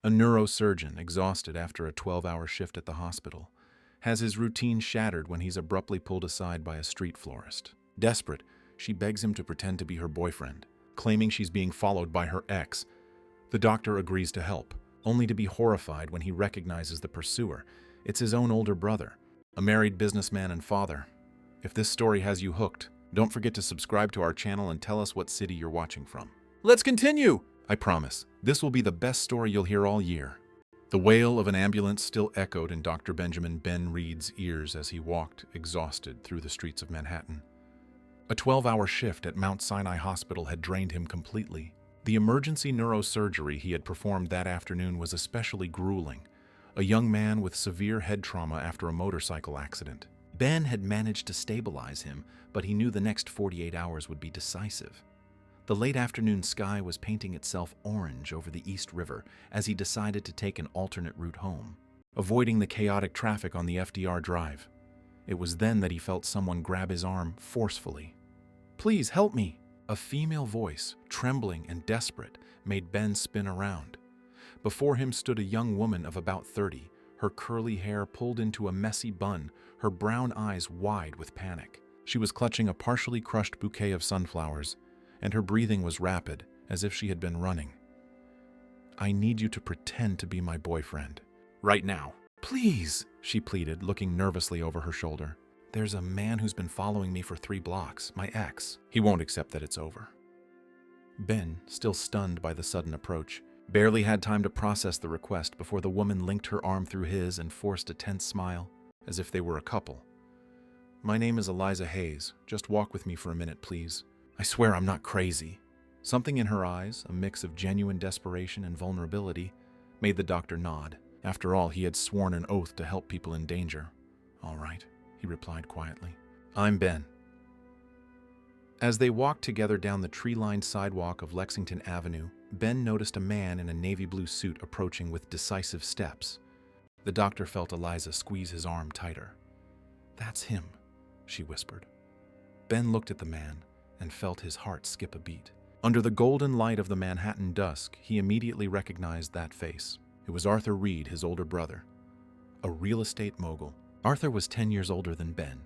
A neurosurgeon, exhausted after a 12-hour shift at the hospital, has his routine shattered when he's abruptly pulled aside by a street florist. Desperate, she begs him to pretend to be her boyfriend, claiming she's being followed by her ex. The doctor agrees to help, only to be horrified when he recognizes the pursuer. It's his own older brother, a married businessman and father. If this story has you hooked, don't forget to subscribe to our channel and tell us what city you're watching from. Let's continue! I promise, this will be the best story you'll hear all year. The wail of an ambulance still echoed in Dr. Benjamin Ben Reed's ears as he walked, exhausted, through the streets of Manhattan. A 12-hour shift at Mount Sinai Hospital had drained him completely. The emergency neurosurgery he had performed that afternoon was especially grueling. A young man with severe head trauma after a motorcycle accident. Ben had managed to stabilize him, but he knew the next 48 hours would be decisive. The late afternoon sky was painting itself orange over the East River as he decided to take an alternate route home, avoiding the chaotic traffic on the FDR Drive. It was then that he felt someone grab his arm forcefully. "Please help me!" A female voice, trembling and desperate, made Ben spin around. Before him stood a young woman of about 30, her curly hair pulled into a messy bun, her brown eyes wide with panic. She was clutching a partially crushed bouquet of sunflowers, and her breathing was rapid, as if she had been running. "I need you to pretend to be my boyfriend. Right now. Please," she pleaded, looking nervously over her shoulder. "There's a man who's been following me for 3 blocks, my ex. He won't accept that it's over." Ben, still stunned by the sudden approach, barely had time to process the request before the woman linked her arm through his and forced a tense smile, as if they were a couple. "My name is Eliza Hayes. Just walk with me for a minute, please. I swear I'm not crazy." Something in her eyes, a mix of genuine desperation and vulnerability, made the doctor nod. After all, he had sworn an oath to help people in danger. "All right," he replied quietly. "I'm Ben." As they walked together down the tree-lined sidewalk of Lexington Avenue, Ben noticed a man in a navy blue suit approaching with decisive steps. The doctor felt Eliza squeeze his arm tighter. "That's him," she whispered. Ben looked at the man and felt his heart skip a beat. Under the golden light of the Manhattan dusk, he immediately recognized that face. It was Arthur Reed, his older brother, a real estate mogul. Arthur was 10 years older than Ben.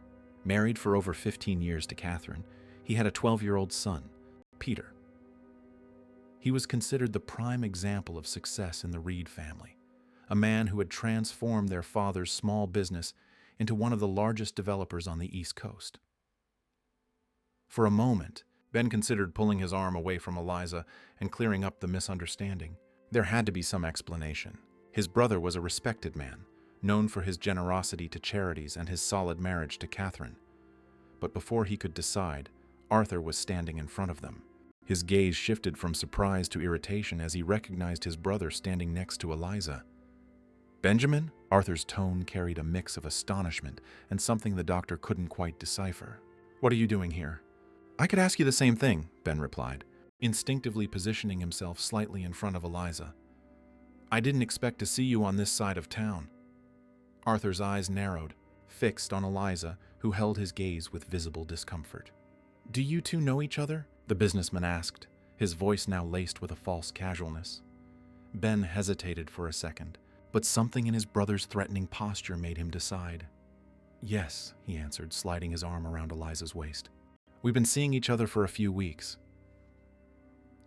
Married for over 15 years to Catherine, he had a 12-year-old son, Peter. He was considered the prime example of success in the Reed family, a man who had transformed their father's small business into one of the largest developers on the East Coast. For a moment, Ben considered pulling his arm away from Eliza and clearing up the misunderstanding. There had to be some explanation. His brother was a respected man, known for his generosity to charities and his solid marriage to Catherine. But before he could decide, Arthur was standing in front of them. His gaze shifted from surprise to irritation as he recognized his brother standing next to Eliza. "Benjamin?" Arthur's tone carried a mix of astonishment and something the doctor couldn't quite decipher. "What are you doing here?" "I could ask you the same thing," Ben replied, instinctively positioning himself slightly in front of Eliza. "I didn't expect to see you on this side of town." Arthur's eyes narrowed, fixed on Eliza, who held his gaze with visible discomfort. "Do you two know each other?" the businessman asked, his voice now laced with a false casualness. Ben hesitated for a second, but something in his brother's threatening posture made him decide. "Yes," he answered, sliding his arm around Eliza's waist. "We've been seeing each other for a few weeks."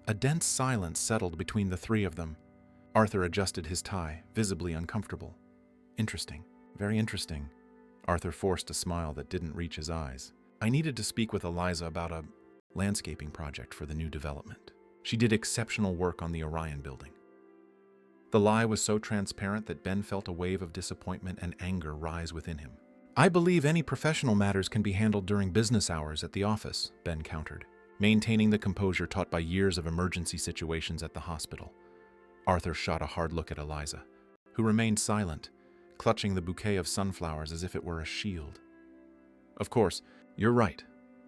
A dense silence settled between the three of them. Arthur adjusted his tie, visibly uncomfortable. "Interesting, very interesting." Arthur forced a smile that didn't reach his eyes. "I needed to speak with Eliza about a landscaping project for the new development. She did exceptional work on the Orion building." The lie was so transparent that Ben felt a wave of disappointment and anger rise within him. "I believe any professional matters can be handled during business hours at the office," Ben countered, maintaining the composure taught by years of emergency situations at the hospital. Arthur shot a hard look at Eliza, who remained silent, clutching the bouquet of sunflowers as if it were a shield. "Of course, you're right."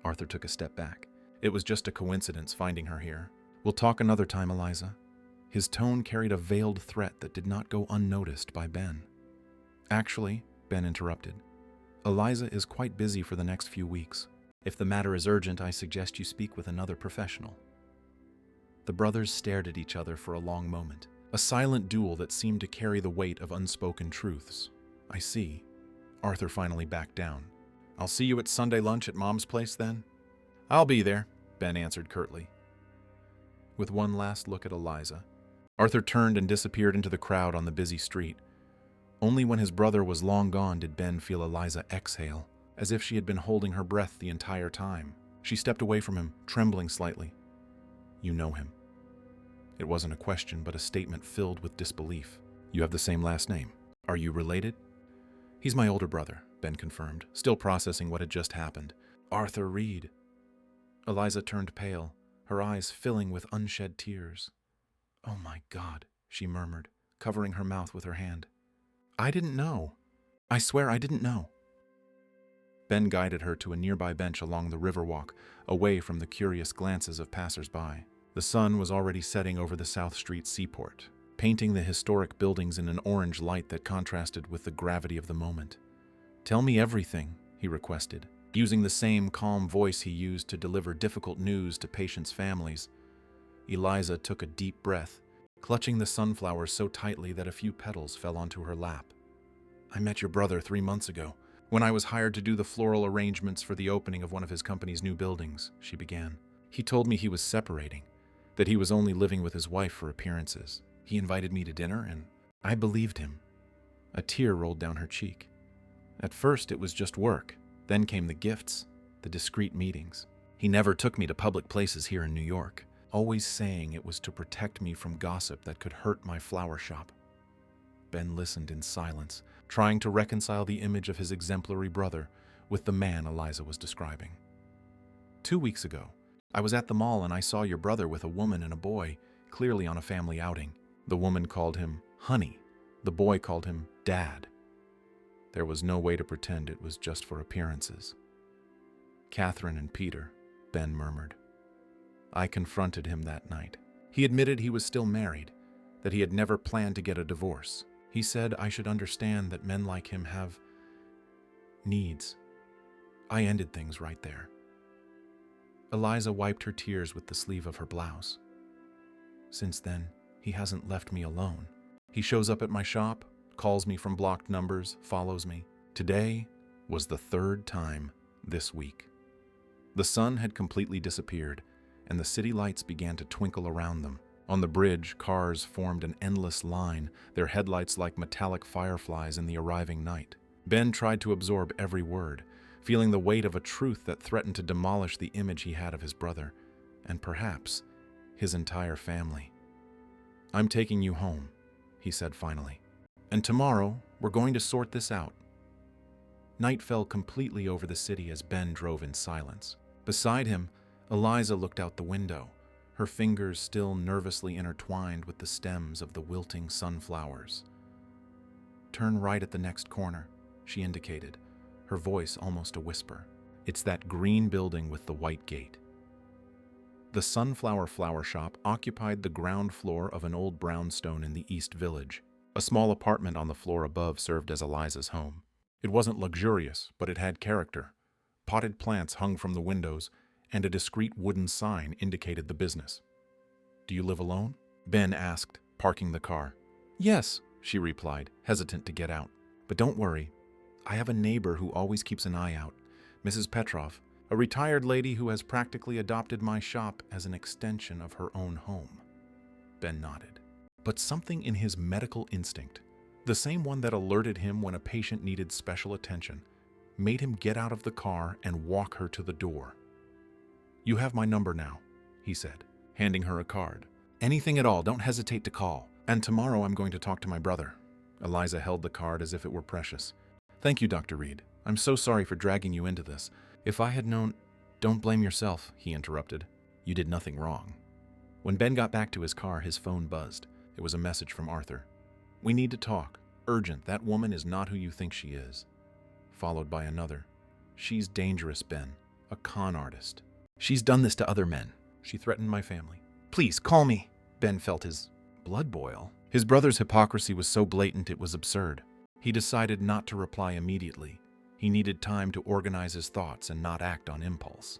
Arthur took a step back. "It was just a coincidence finding her here. We'll talk another time, Eliza." His tone carried a veiled threat that did not go unnoticed by Ben. "Actually," Ben interrupted, "Eliza is quite busy for the next few weeks. If the matter is urgent, I suggest you speak with another professional." The brothers stared at each other for a long moment, A silent duel that seemed to carry the weight of unspoken truths. I see. Arthur finally backed down. I'll see you at Sunday lunch at Mom's place then? I'll be there, Ben answered curtly. With one last look at Eliza, Arthur turned and disappeared into the crowd on the busy street. Only when his brother was long gone did Ben feel Eliza exhale, as if she had been holding her breath the entire time. She stepped away from him, trembling slightly. You know him. It wasn't a question, but a statement filled with disbelief. You have the same last name. Are you related? He's my older brother, Ben confirmed, still processing what had just happened. Arthur Reed. Eliza turned pale, her eyes filling with unshed tears. Oh my God, she murmured, covering her mouth with her hand. I didn't know. I swear I didn't know. Ben guided her to a nearby bench along the riverwalk, away from the curious glances of passers-by. The sun was already setting over the South Street seaport, painting the historic buildings in an orange light that contrasted with the gravity of the moment. Tell me everything, he requested, using the same calm voice he used to deliver difficult news to patients' families. Eliza took a deep breath, clutching the sunflowers so tightly that a few petals fell onto her lap. I met your brother 3 months ago, when I was hired to do the floral arrangements for the opening of one of his company's new buildings, she began. He told me he was separating, that he was only living with his wife for appearances. He invited me to dinner, and I believed him. A tear rolled down her cheek. At first, it was just work. Then came the gifts, the discreet meetings. He never took me to public places here in New York, always saying it was to protect me from gossip that could hurt my flower shop. Ben listened in silence, trying to reconcile the image of his exemplary brother with the man Eliza was describing. 2 weeks ago, I was at the mall and I saw your brother with a woman and a boy, clearly on a family outing. The woman called him Honey. The boy called him Dad. There was no way to pretend it was just for appearances. Catherine and Peter, Ben murmured. I confronted him that night. He admitted he was still married, that he had never planned to get a divorce. He said I should understand that men like him have needs. I ended things right there. Eliza wiped her tears with the sleeve of her blouse. Since then, he hasn't left me alone. He shows up at my shop, calls me from blocked numbers, follows me. Today was the 3rd time this week. The sun had completely disappeared, and the city lights began to twinkle around them. On the bridge, cars formed an endless line, their headlights like metallic fireflies in the arriving night. Ben tried to absorb every word, feeling the weight of a truth that threatened to demolish the image he had of his brother, and perhaps his entire family. I'm taking you home, he said finally. And tomorrow, we're going to sort this out. Night fell completely over the city as Ben drove in silence. Beside him, Eliza looked out the window, her fingers still nervously intertwined with the stems of the wilting sunflowers. Turn right at the next corner, she indicated, her voice almost a whisper. It's that green building with the white gate. The Sunflower Flower Shop occupied the ground floor of an old brownstone in the East Village. A small apartment on the floor above served as Eliza's home. It wasn't luxurious, but it had character. Potted plants hung from the windows, and a discreet wooden sign indicated the business. Do you live alone? Ben asked, parking the car. Yes, she replied, hesitant to get out. But don't worry. I have a neighbor who always keeps an eye out, Mrs. Petrov, a retired lady who has practically adopted my shop as an extension of her own home. Ben nodded. But something in his medical instinct, the same one that alerted him when a patient needed special attention, made him get out of the car and walk her to the door. You have my number now, he said, handing her a card. Anything at all, don't hesitate to call. And tomorrow I'm going to talk to my brother. Eliza held the card as if it were precious. Thank you, Dr. Reed. I'm so sorry for dragging you into this. If I had known... Don't blame yourself, he interrupted. You did nothing wrong. When Ben got back to his car, his phone buzzed. It was a message from Arthur. We need to talk. Urgent. That woman is not who you think she is. Followed by another. She's dangerous, Ben. A con artist. She's done this to other men. She threatened my family. Please, call me. Ben felt his blood boil. His brother's hypocrisy was so blatant it was absurd. He decided not to reply immediately. He needed time to organize his thoughts and not act on impulse.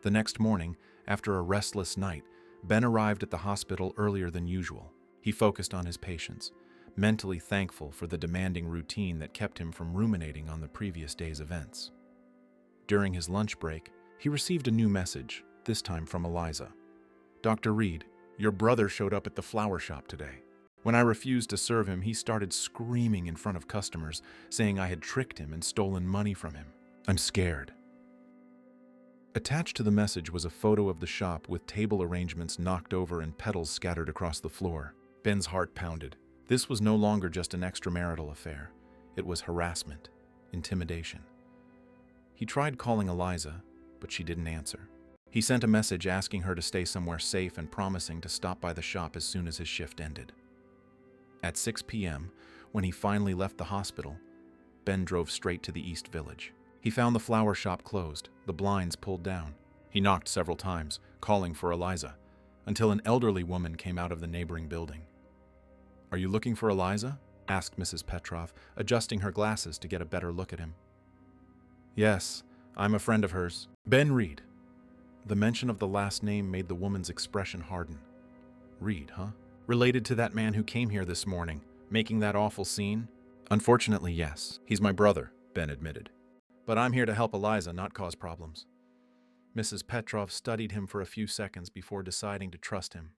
The next morning, after a restless night, Ben arrived at the hospital earlier than usual. He focused on his patients, mentally thankful for the demanding routine that kept him from ruminating on the previous day's events. During his lunch break, he received a new message, this time from Eliza. "Dr. Reed, your brother showed up at the flower shop today. When I refused to serve him, he started screaming in front of customers, saying I had tricked him and stolen money from him. I'm scared." Attached to the message was a photo of the shop with table arrangements knocked over and petals scattered across the floor. Ben's heart pounded. This was no longer just an extramarital affair. It was harassment, intimidation. He tried calling Eliza, but she didn't answer. He sent a message asking her to stay somewhere safe and promising to stop by the shop as soon as his shift ended. At 6 p.m., when he finally left the hospital, Ben drove straight to the East Village. He found the flower shop closed, the blinds pulled down. He knocked several times, calling for Eliza, until an elderly woman came out of the neighboring building. "Are you looking for Eliza?" asked Mrs. Petrov, adjusting her glasses to get a better look at him. "Yes, I'm a friend of hers. Ben Reed." The mention of the last name made the woman's expression harden. "Reed, huh? Related to that man who came here this morning, making that awful scene?" "Unfortunately, yes. He's my brother," Ben admitted. "But I'm here to help Eliza, not cause problems." Mrs. Petrov studied him for a few seconds before deciding to trust him.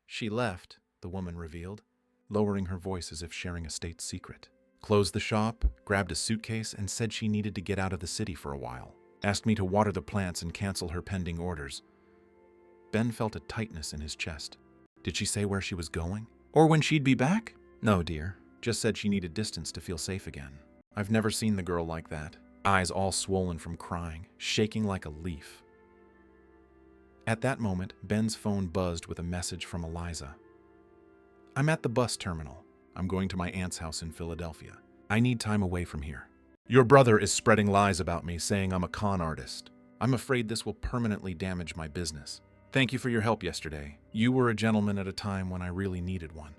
"She left," the woman revealed, lowering her voice as if sharing a state secret. "Closed the shop, grabbed a suitcase, and said she needed to get out of the city for a while. Asked me to water the plants and cancel her pending orders." Ben felt a tightness in his chest. "Did she say where she was going? Or when she'd be back?" "No, dear. Just said she needed distance to feel safe again." I've never seen the girl like that. Eyes all swollen from crying, shaking like a leaf. At that moment, Ben's phone buzzed with a message from Eliza. "I'm at the bus terminal. I'm going to my aunt's house in Philadelphia. I need time away from here. Your brother is spreading lies about me, saying I'm a con artist. I'm afraid this will permanently damage my business. Thank you for your help yesterday. You were a gentleman at a time when I really needed one."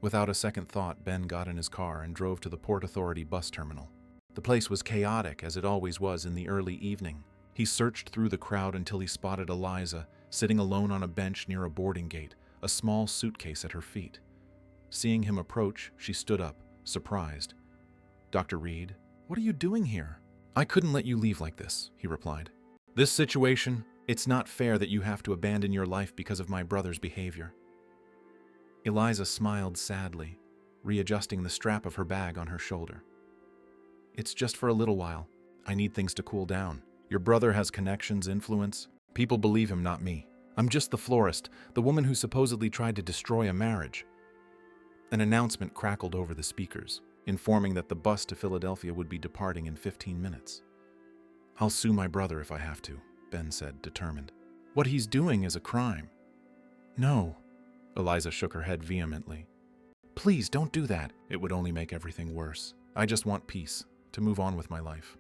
Without a second thought, Ben got in his car and drove to the Port Authority bus terminal. The place was chaotic, as it always was in the early evening. He searched through the crowd until he spotted Eliza, sitting alone on a bench near a boarding gate, a small suitcase at her feet. Seeing him approach, she stood up, surprised. "Dr. Reed, what are you doing here?" "I couldn't let you leave like this," he replied. "This situation, it's not fair that you have to abandon your life because of my brother's behavior." Eliza smiled sadly, readjusting the strap of her bag on her shoulder. "It's just for a little while. I need things to cool down. Your brother has connections, influence. People believe him, not me. I'm just the florist, the woman who supposedly tried to destroy a marriage." An announcement crackled over the speakers, informing that the bus to Philadelphia would be departing in 15 minutes. "I'll sue my brother if I have to," Ben said, determined. "What he's doing is a crime." "No," Eliza shook her head vehemently. "Please, don't do that. It would only make everything worse. I just want peace, to move on with my life."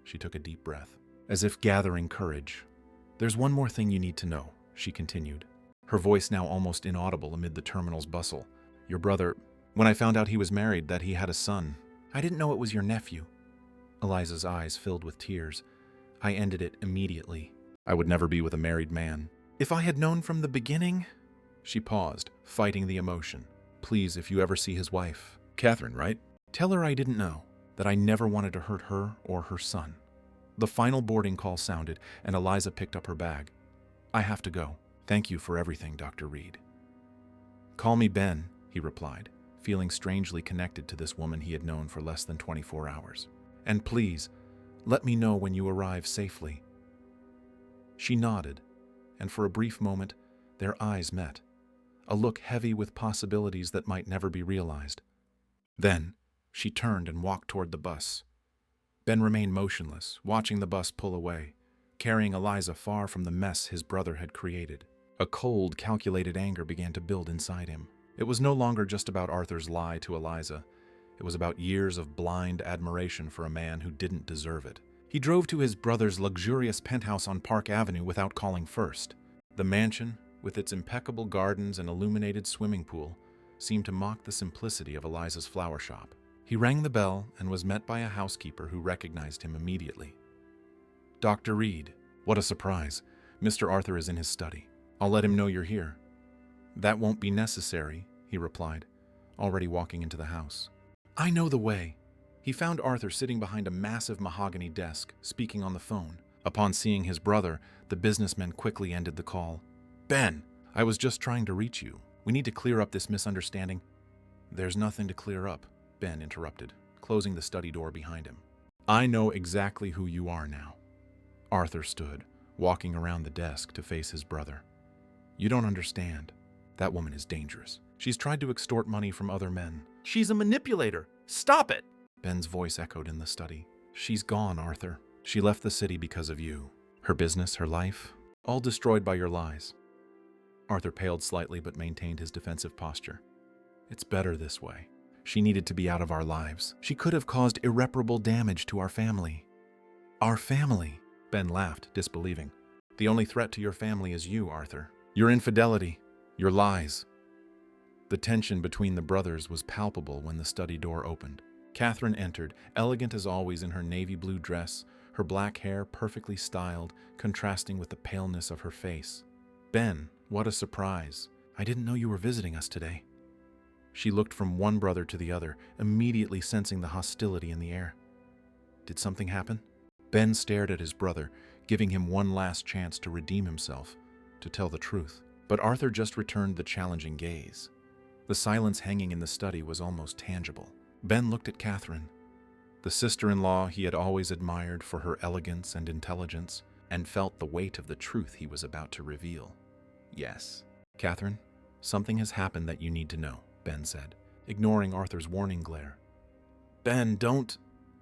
She took a deep breath, as if gathering courage. "There's one more thing you need to know," she continued, her voice now almost inaudible amid the terminal's bustle. "Your brother, when I found out he was married, that he had a son, I didn't know it was your nephew." Eliza's eyes filled with tears. "I ended it immediately. I would never be with a married man. If I had known from the beginning..." She paused, fighting the emotion. "Please, if you ever see his wife, Catherine, right? Tell her I didn't know, that I never wanted to hurt her or her son." The final boarding call sounded, and Eliza picked up her bag. "I have to go. Thank you for everything, Dr. Reed." "Call me Ben," he replied, feeling strangely connected to this woman he had known for less than 24 hours. "And please, let me know when you arrive safely." She nodded, and for a brief moment, their eyes met, a look heavy with possibilities that might never be realized. Then, she turned and walked toward the bus. Ben remained motionless, watching the bus pull away, carrying Eliza far from the mess his brother had created. A cold, calculated anger began to build inside him. It was no longer just about Arthur's lie to Eliza. It was about years of blind admiration for a man who didn't deserve it. He drove to his brother's luxurious penthouse on Park Avenue without calling first. The mansion, with its impeccable gardens and illuminated swimming pool, seemed to mock the simplicity of Eliza's flower shop. He rang the bell and was met by a housekeeper who recognized him immediately. "Dr. Reed, what a surprise. Mr. Arthur is in his study. I'll let him know you're here." "That won't be necessary," he replied, already walking into the house. "I know the way." He found Arthur sitting behind a massive mahogany desk, speaking on the phone. Upon seeing his brother, the businessman quickly ended the call. "Ben, I was just trying to reach you. We need to clear up this misunderstanding." "There's nothing to clear up," Ben interrupted, closing the study door behind him. "I know exactly who you are now." Arthur stood, walking around the desk to face his brother. "You don't understand. That woman is dangerous. She's tried to extort money from other men." "She's a manipulator. Stop it!" Ben's voice echoed in the study. "She's gone, Arthur. She left the city because of you. Her business, her life, all destroyed by your lies." Arthur paled slightly but maintained his defensive posture. "It's better this way. She needed to be out of our lives. She could have caused irreparable damage to our family." "Our family?" Ben laughed, disbelieving. "The only threat to your family is you, Arthur. Your infidelity, your lies." The tension between the brothers was palpable when the study door opened. Catherine entered, elegant as always in her navy blue dress, her black hair perfectly styled, contrasting with the paleness of her face. "Ben, what a surprise. I didn't know you were visiting us today." She looked from one brother to the other, immediately sensing the hostility in the air. "Did something happen?" Ben stared at his brother, giving him one last chance to redeem himself, to tell the truth. But Arthur just returned the challenging gaze. The silence hanging in the study was almost tangible. Ben looked at Catherine, the sister-in-law he had always admired for her elegance and intelligence, and felt the weight of the truth he was about to reveal. "Yes, Catherine, something has happened that you need to know," Ben said, ignoring Arthur's warning glare. "Ben, don't,"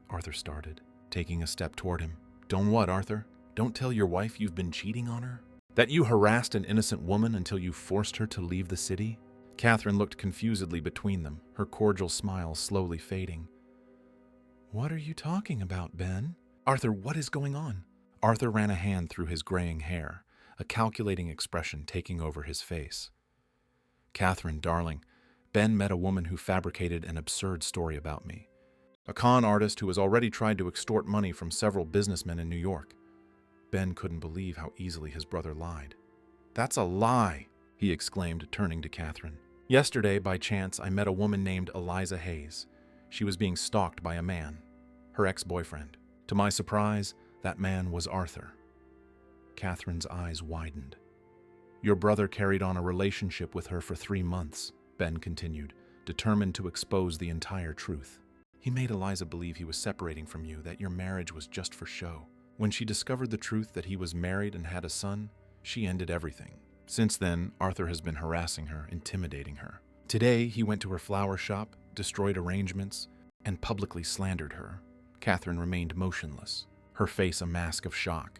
Arthur started, taking a step toward him. "Don't what, Arthur? Don't tell your wife you've been cheating on her? That you harassed an innocent woman until you forced her to leave the city?" Catherine looked confusedly between them, her cordial smile slowly fading. "What are you talking about, Ben? Arthur, what is going on?" Arthur ran a hand through his graying hair, a calculating expression taking over his face. "Catherine, darling, Ben met a woman who fabricated an absurd story about me. A con artist who has already tried to extort money from several businessmen in New York." Ben couldn't believe how easily his brother lied. "That's a lie!" he exclaimed, turning to Catherine. "Yesterday, by chance, I met a woman named Eliza Hayes. She was being stalked by a man, her ex-boyfriend. To my surprise, that man was Arthur." Catherine's eyes widened. "Your brother carried on a relationship with her for 3 months," Ben continued, determined to expose the entire truth. "He made Eliza believe he was separating from you, that your marriage was just for show. When she discovered the truth that he was married and had a son, she ended everything. Since then, Arthur has been harassing her, intimidating her. Today, he went to her flower shop, destroyed arrangements, and publicly slandered her." Catherine remained motionless, her face a mask of shock.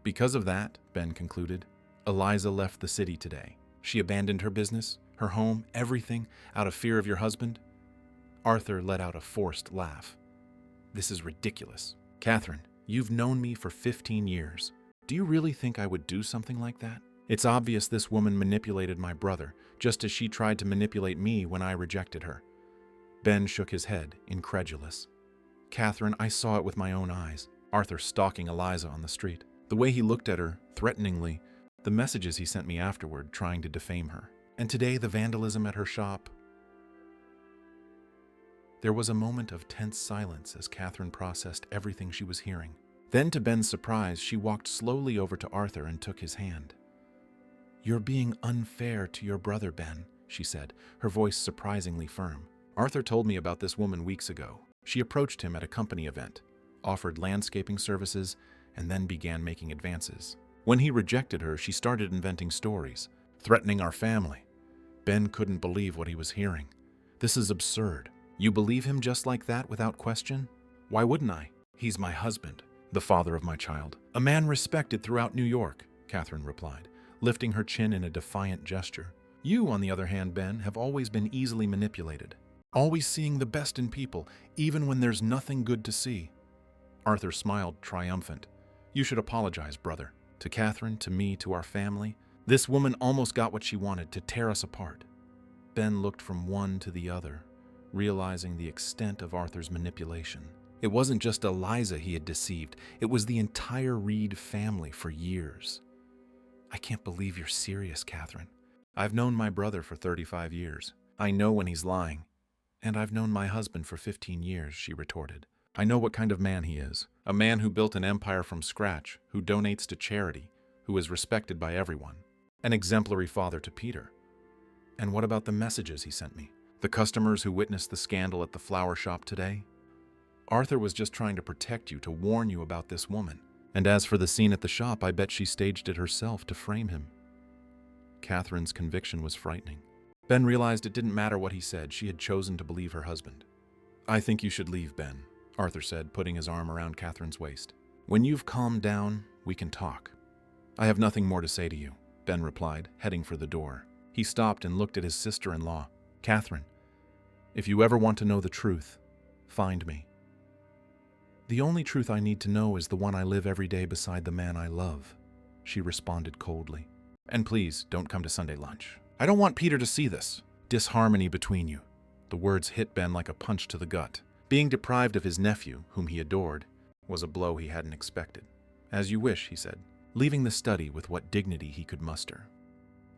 "Because of that," Ben concluded, "Eliza left the city today. She abandoned her business, her home, everything, out of fear of your husband." Arthur let out a forced laugh. "This is ridiculous. Catherine, you've known me for 15 years. Do you really think I would do something like that? It's obvious this woman manipulated my brother, just as she tried to manipulate me when I rejected her." Ben shook his head, incredulous. "Catherine, I saw it with my own eyes. Arthur stalking Eliza on the street. The way he looked at her, threateningly. The messages he sent me afterward, trying to defame her. And today, the vandalism at her shop." There was a moment of tense silence as Catherine processed everything she was hearing. Then, to Ben's surprise, she walked slowly over to Arthur and took his hand. "You're being unfair to your brother, Ben," she said, her voice surprisingly firm. "Arthur told me about this woman weeks ago. She approached him at a company event, offered landscaping services, and then began making advances. When he rejected her, she started inventing stories, threatening our family." Ben couldn't believe what he was hearing. "This is absurd. You believe him just like that without question?" "Why wouldn't I? He's my husband, the father of my child, a man respected throughout New York," Catherine replied, lifting her chin in a defiant gesture. "You, on the other hand, Ben, have always been easily manipulated, always seeing the best in people, even when there's nothing good to see." Arthur smiled, triumphant. "You should apologize, brother. To Catherine, to me, to our family. This woman almost got what she wanted, to tear us apart." Ben looked from one to the other, realizing the extent of Arthur's manipulation. It wasn't just Eliza he had deceived, it was the entire Reed family for years. "I can't believe you're serious, Catherine. I've known my brother for 35 years. I know when he's lying. And I've known my husband for 15 years, she retorted. I know what kind of man he is. A man who built an empire from scratch, who donates to charity, who is respected by everyone. An exemplary father to Peter. And what about the messages he sent me? The customers who witnessed the scandal at the flower shop today? Arthur was just trying to protect you, to warn you about this woman. And as for the scene at the shop, I bet she staged it herself to frame him. Catherine's conviction was frightening. Ben realized it didn't matter what he said. She had chosen to believe her husband. I think you should leave, Ben, Arthur said, putting his arm around Catherine's waist. When you've calmed down, we can talk. I have nothing more to say to you, Ben replied, heading for the door. He stopped and looked at his sister-in-law. Catherine, if you ever want to know the truth, find me. The only truth I need to know is the one I live every day beside the man I love, she responded coldly. And please, don't come to Sunday lunch. I don't want Peter to see this. Disharmony between you. The words hit Ben like a punch to the gut. Being deprived of his nephew, whom he adored, was a blow he hadn't expected. As you wish, he said, leaving the study with what dignity he could muster.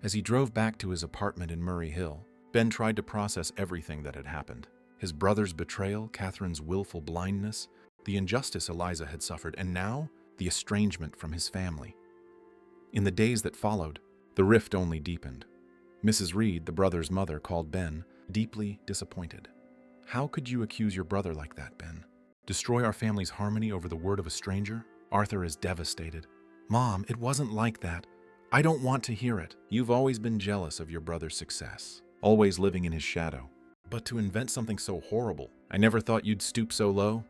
As he drove back to his apartment in Murray Hill, Ben tried to process everything that had happened. His brother's betrayal, Catherine's willful blindness, the injustice Eliza had suffered, and now the estrangement from his family. In the days that followed, the rift only deepened. Mrs. Reed, the brother's mother, called Ben, deeply disappointed. How could you accuse your brother like that, Ben? Destroy our family's harmony over the word of a stranger? Arthur is devastated. Mom, it wasn't like that. I don't want to hear it. You've always been jealous of your brother's success, always living in his shadow. But to invent something so horrible, I never thought you'd stoop so low.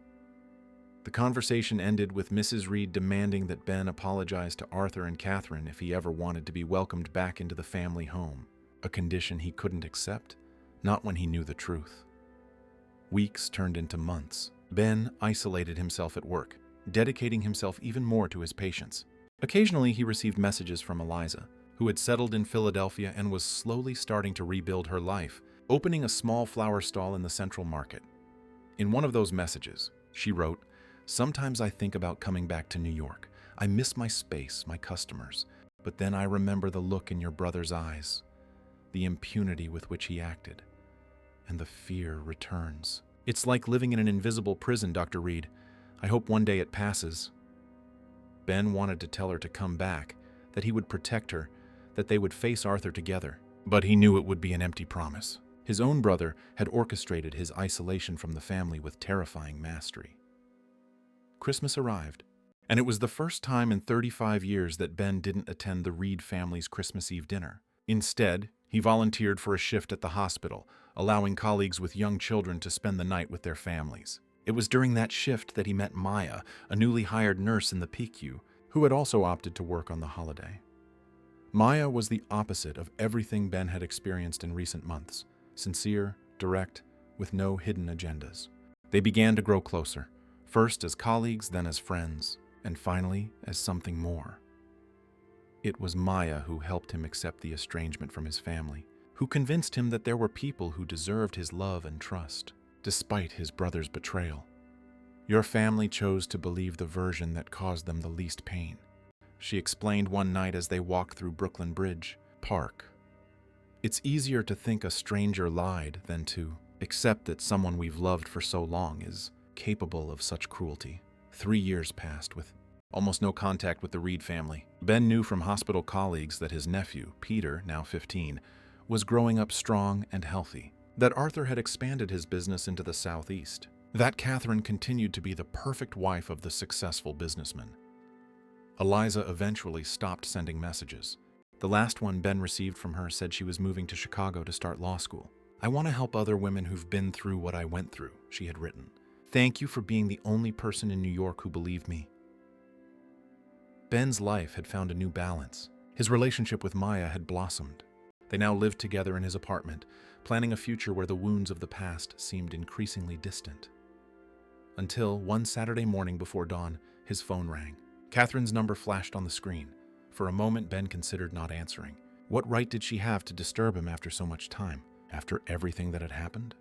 The conversation ended with Mrs. Reed demanding that Ben apologize to Arthur and Catherine if he ever wanted to be welcomed back into the family home, a condition he couldn't accept, not when he knew the truth. Weeks turned into months. Ben isolated himself at work, dedicating himself even more to his patients. Occasionally, he received messages from Eliza, who had settled in Philadelphia and was slowly starting to rebuild her life, opening a small flower stall in the Central Market. In one of those messages, she wrote, "Sometimes I think about coming back to New York. I miss my space, my customers, but then I remember the look in your brother's eyes, the impunity with which he acted, and the fear returns. It's like living in an invisible prison, Dr. Reed. I hope one day it passes." Ben wanted to tell her to come back, that he would protect her, that they would face Arthur together, but he knew it would be an empty promise. His own brother had orchestrated his isolation from the family with terrifying mastery. Christmas arrived, and it was the first time in 35 years that Ben didn't attend the Reed family's Christmas Eve dinner. Instead, he volunteered for a shift at the hospital, allowing colleagues with young children to spend the night with their families. It was during that shift that he met Maya, a newly hired nurse in the PICU, who had also opted to work on the holiday. Maya was the opposite of everything Ben had experienced in recent months. Sincere, direct, with no hidden agendas. They began to grow closer, first as colleagues, then as friends, and finally as something more. It was Maya who helped him accept the estrangement from his family, who convinced him that there were people who deserved his love and trust, despite his brother's betrayal. Your family chose to believe the version that caused them the least pain, she explained one night as they walked through Brooklyn Bridge Park. It's easier to think a stranger lied than to accept that someone we've loved for so long is capable of such cruelty. 3 years passed with almost no contact with the Reed family. Ben knew from hospital colleagues that his nephew, Peter, now 15, was growing up strong and healthy, that Arthur had expanded his business into the Southeast, that Catherine continued to be the perfect wife of the successful businessman. Eliza eventually stopped sending messages. The last one Ben received from her said she was moving to Chicago to start law school. "I want to help other women who've been through what I went through," she had written. "Thank you for being the only person in New York who believed me." Ben's life had found a new balance. His relationship with Maya had blossomed. They now lived together in his apartment, planning a future where the wounds of the past seemed increasingly distant. Until one Saturday morning before dawn, his phone rang. Catherine's number flashed on the screen. For a moment, Ben considered not answering. What right did she have to disturb him after so much time, after everything that had happened?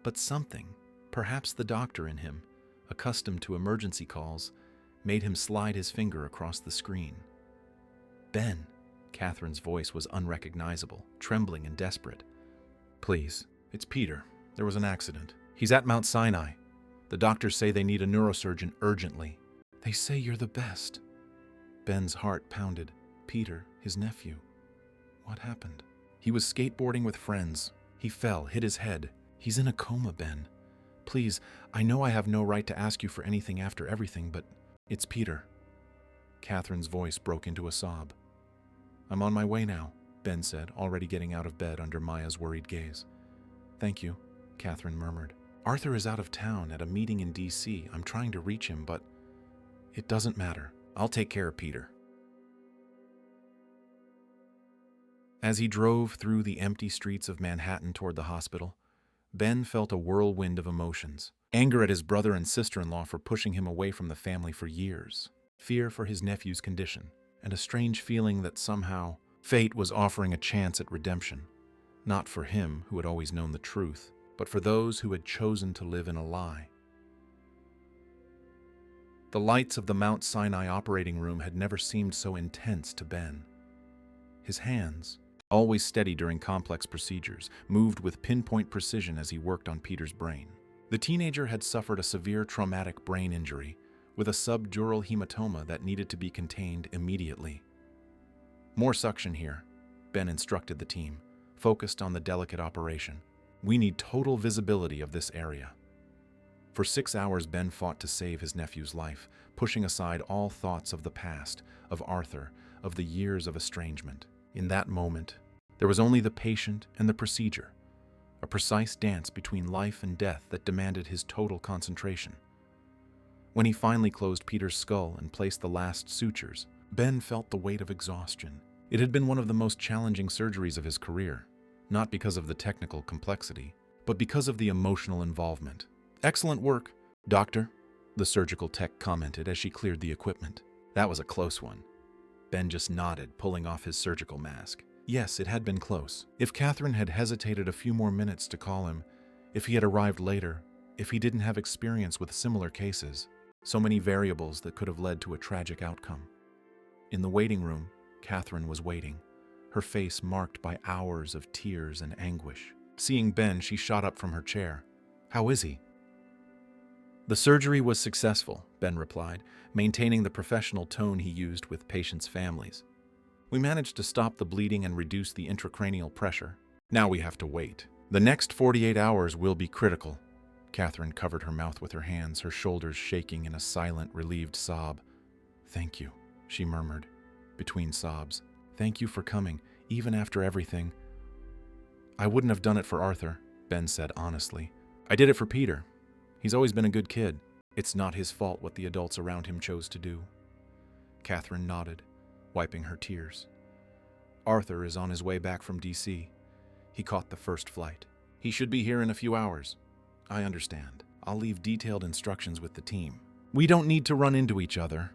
But something, perhaps the doctor in him, accustomed to emergency calls, made him slide his finger across the screen. "Ben," Catherine's voice was unrecognizable, trembling and desperate. "Please, it's Peter. There was an accident. He's at Mount Sinai. The doctors say they need a neurosurgeon urgently." "They say you're the best." Ben's heart pounded. Peter, his nephew. What happened? "He was skateboarding with friends. He fell, hit his head. He's in a coma, Ben. Please, I know I have no right to ask you for anything after everything, but it's Peter." Catherine's voice broke into a sob. "I'm on my way now," Ben said, already getting out of bed under Maya's worried gaze. "Thank you," Catherine murmured. "Arthur is out of town at a meeting in D.C. I'm trying to reach him, but it doesn't matter. I'll take care of Peter." As he drove through the empty streets of Manhattan toward the hospital, Ben felt a whirlwind of emotions. Anger at his brother and sister-in-law for pushing him away from the family for years, fear for his nephew's condition, and a strange feeling that somehow fate was offering a chance at redemption, not for him who had always known the truth, but for those who had chosen to live in a lie. The lights of the Mount Sinai operating room had never seemed so intense to Ben. His hands, always steady during complex procedures, moved with pinpoint precision as he worked on Peter's brain. The teenager had suffered a severe traumatic brain injury with a subdural hematoma that needed to be contained immediately. "More suction here," Ben instructed the team, focused on the delicate operation. "We need total visibility of this area." For 6 hours, Ben fought to save his nephew's life, pushing aside all thoughts of the past, of Arthur, of the years of estrangement. In that moment, there was only the patient and the procedure, a precise dance between life and death that demanded his total concentration. When he finally closed Peter's skull and placed the last sutures, Ben felt the weight of exhaustion. It had been one of the most challenging surgeries of his career, not because of the technical complexity, but because of the emotional involvement. "Excellent work, Doctor," the surgical tech commented as she cleared the equipment. "That was a close one." Ben just nodded, pulling off his surgical mask. Yes, it had been close. If Catherine had hesitated a few more minutes to call him, if he had arrived later, if he didn't have experience with similar cases, so many variables that could have led to a tragic outcome. In the waiting room, Catherine was waiting, her face marked by hours of tears and anguish. Seeing Ben, she shot up from her chair. "How is he?" "The surgery was successful," Ben replied, maintaining the professional tone he used with patients' families. "We managed to stop the bleeding and reduce the intracranial pressure. Now we have to wait. The next 48 hours will be critical." Catherine covered her mouth with her hands, her shoulders shaking in a silent, relieved sob. "Thank you," she murmured, between sobs. "Thank you for coming, even after everything." "I wouldn't have done it for Arthur," Ben said honestly. "I did it for Peter. He's always been a good kid. It's not his fault what the adults around him chose to do." Catherine nodded, wiping her tears. "Arthur is on his way back from D.C. He caught the first flight. He should be here in a few hours." "I understand. I'll leave detailed instructions with the team." "We don't need to run into each other."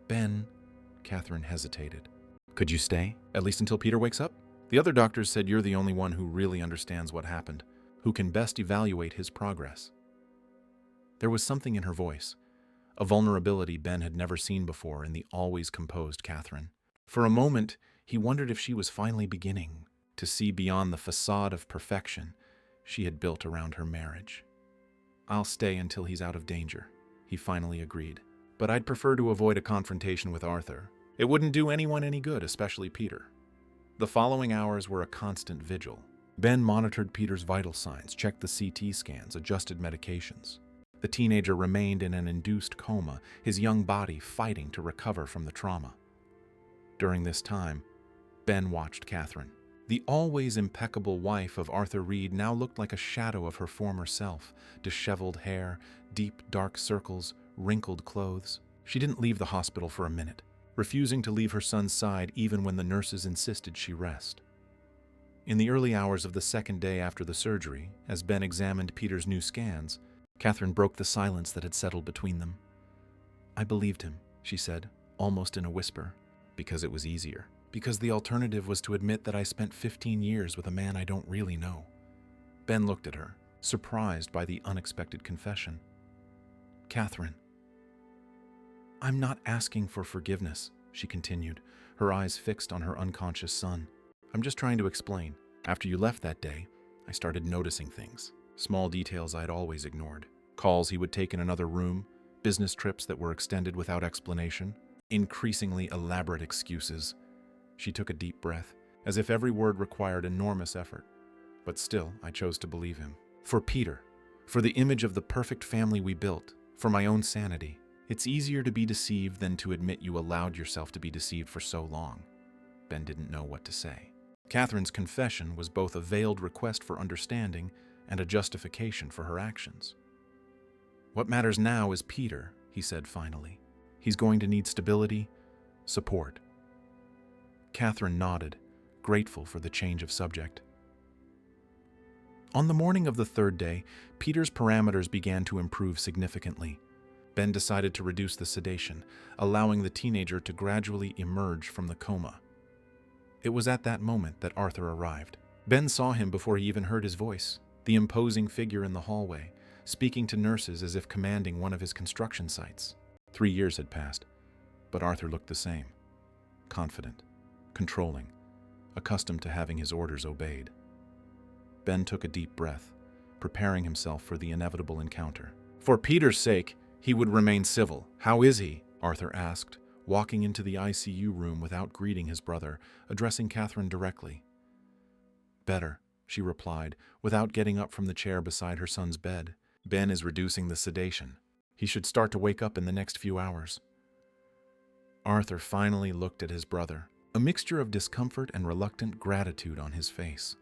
"Ben," Catherine hesitated. "Could you stay, at least until Peter wakes up? The other doctors said you're the only one who really understands what happened, who can best evaluate his progress." There was something in her voice, a vulnerability Ben had never seen before in the always composed Catherine. For a moment, he wondered if she was finally beginning to see beyond the facade of perfection she had built around her marriage. "I'll stay until he's out of danger," he finally agreed. "But I'd prefer to avoid a confrontation with Arthur. It wouldn't do anyone any good, especially Peter." The following hours were a constant vigil. Ben monitored Peter's vital signs, checked the CT scans, adjusted medications. The teenager remained in an induced coma, his young body fighting to recover from the trauma. During this time, Ben watched Catherine. The always impeccable wife of Arthur Reed now looked like a shadow of her former self, disheveled hair, deep dark circles, wrinkled clothes. She didn't leave the hospital for a minute, refusing to leave her son's side even when the nurses insisted she rest. In the early hours of the second day after the surgery, as Ben examined Peter's new scans, Catherine broke the silence that had settled between them. "I believed him," she said, almost in a whisper, "because it was easier. Because the alternative was to admit that I spent 15 years with a man I don't really know." Ben looked at her, surprised by the unexpected confession. "Catherine, I'm not asking for forgiveness," she continued, her eyes fixed on her unconscious son. "I'm just trying to explain. After you left that day, I started noticing things. Small details I'd always ignored. Calls he would take in another room, business trips that were extended without explanation, increasingly elaborate excuses." She took a deep breath, as if every word required enormous effort. But still, I chose to believe him. For Peter, for the image of the perfect family we built, for my own sanity. It's easier to be deceived than to admit you allowed yourself to be deceived for so long. Ben didn't know what to say. Catherine's confession was both a veiled request for understanding and a justification for her actions. "What matters now is Peter," he said finally. "He's going to need stability, support." Catherine nodded, grateful for the change of subject. On the morning of the third day, Peter's parameters began to improve significantly. Ben decided to reduce the sedation, allowing the teenager to gradually emerge from the coma. It was at that moment that Arthur arrived. Ben saw him before he even heard his voice, the imposing figure in the hallway, speaking to nurses as if commanding one of his construction sites. 3 years had passed, but Arthur looked the same. Confident, controlling, accustomed to having his orders obeyed. Ben took a deep breath, preparing himself for the inevitable encounter. For Peter's sake, he would remain civil. "How is he?" Arthur asked, walking into the ICU room without greeting his brother, addressing Catherine directly. "Better," she replied, without getting up from the chair beside her son's bed. "Ben is reducing the sedation. He should start to wake up in the next few hours." Arthur finally looked at his brother, a mixture of discomfort and reluctant gratitude on his face.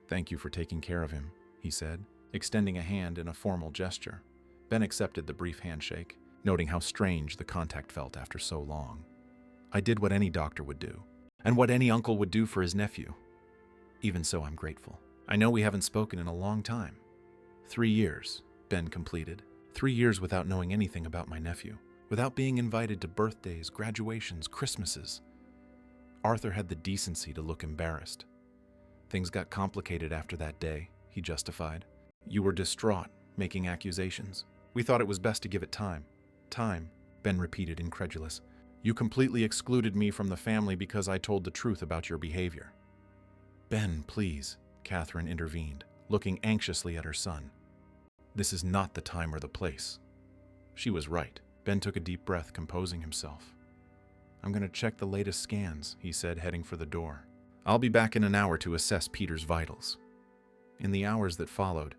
"Thank you for taking care of him," he said, extending a hand in a formal gesture. Ben accepted the brief handshake, noting how strange the contact felt after so long. "I did what any doctor would do, and what any uncle would do for his nephew. Even so, I'm grateful. I know we haven't spoken in a long time." 3 years, Ben completed. 3 years without knowing anything about my nephew, without being invited to birthdays, graduations, Christmases. Arthur had the decency to look embarrassed. "Things got complicated after that day," he justified. "You were distraught, making accusations. We thought it was best to give it time." "Time," Ben repeated, incredulous. "You completely excluded me from the family because I told the truth about your behavior." "Ben, please," Catherine intervened, looking anxiously at her son. "This is not the time or the place." She was right. Ben took a deep breath, composing himself. "I'm going to check the latest scans," he said, heading for the door. "I'll be back in an hour to assess Peter's vitals." In the hours that followed,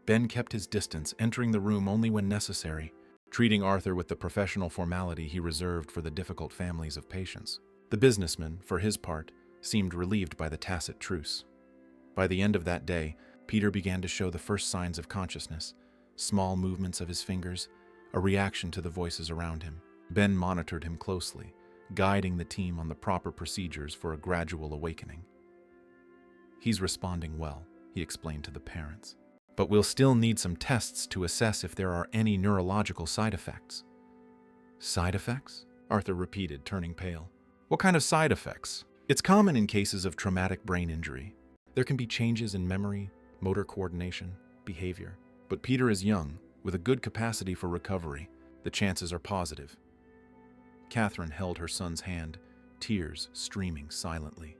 Ben kept his distance, entering the room only when necessary, treating Arthur with the professional formality he reserved for the difficult families of patients. The businessman, for his part, seemed relieved by the tacit truce. By the end of that day, Peter began to show the first signs of consciousness, small movements of his fingers, a reaction to the voices around him. Ben monitored him closely, guiding the team on the proper procedures for a gradual awakening. "He's responding well," he explained to the parents. "But we'll still need some tests to assess if there are any neurological side effects." "Side effects?" Arthur repeated, turning pale. "What kind of side effects?" "It's common in cases of traumatic brain injury. There can be changes in memory, motor coordination, behavior. But Peter is young, with a good capacity for recovery. The chances are positive." Catherine held her son's hand, tears streaming silently.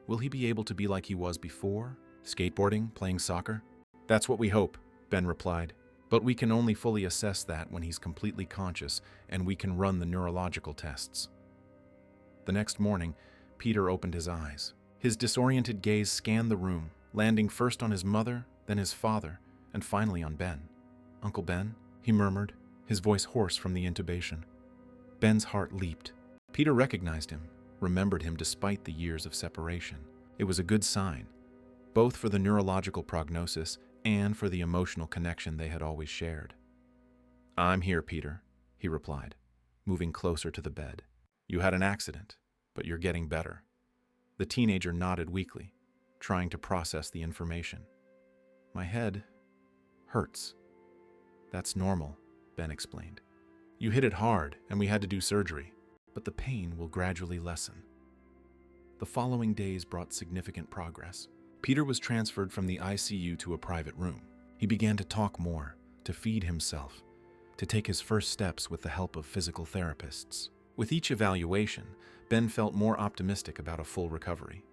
"Will he be able to be like he was before? Skateboarding, playing soccer?" "That's what we hope," Ben replied. "But we can only fully assess that when he's completely conscious and we can run the neurological tests." The next morning, Peter opened his eyes. His disoriented gaze scanned the room, landing first on his mother, then his father, and finally on Ben. "Uncle Ben?" he murmured, his voice hoarse from the intubation. Ben's heart leaped. Peter recognized him, remembered him despite the years of separation. It was a good sign, both for the neurological prognosis and for the emotional connection they had always shared. "I'm here, Peter," he replied, moving closer to the bed. "You had an accident, but you're getting better." The teenager nodded weakly, trying to process the information. "My head hurts." "That's normal," Ben explained. "You hit it hard, and we had to do surgery, but the pain will gradually lessen." The following days brought significant progress. Peter was transferred from the ICU to a private room. He began to talk more, to feed himself, to take his first steps with the help of physical therapists. With each evaluation, Ben felt more optimistic about a full recovery.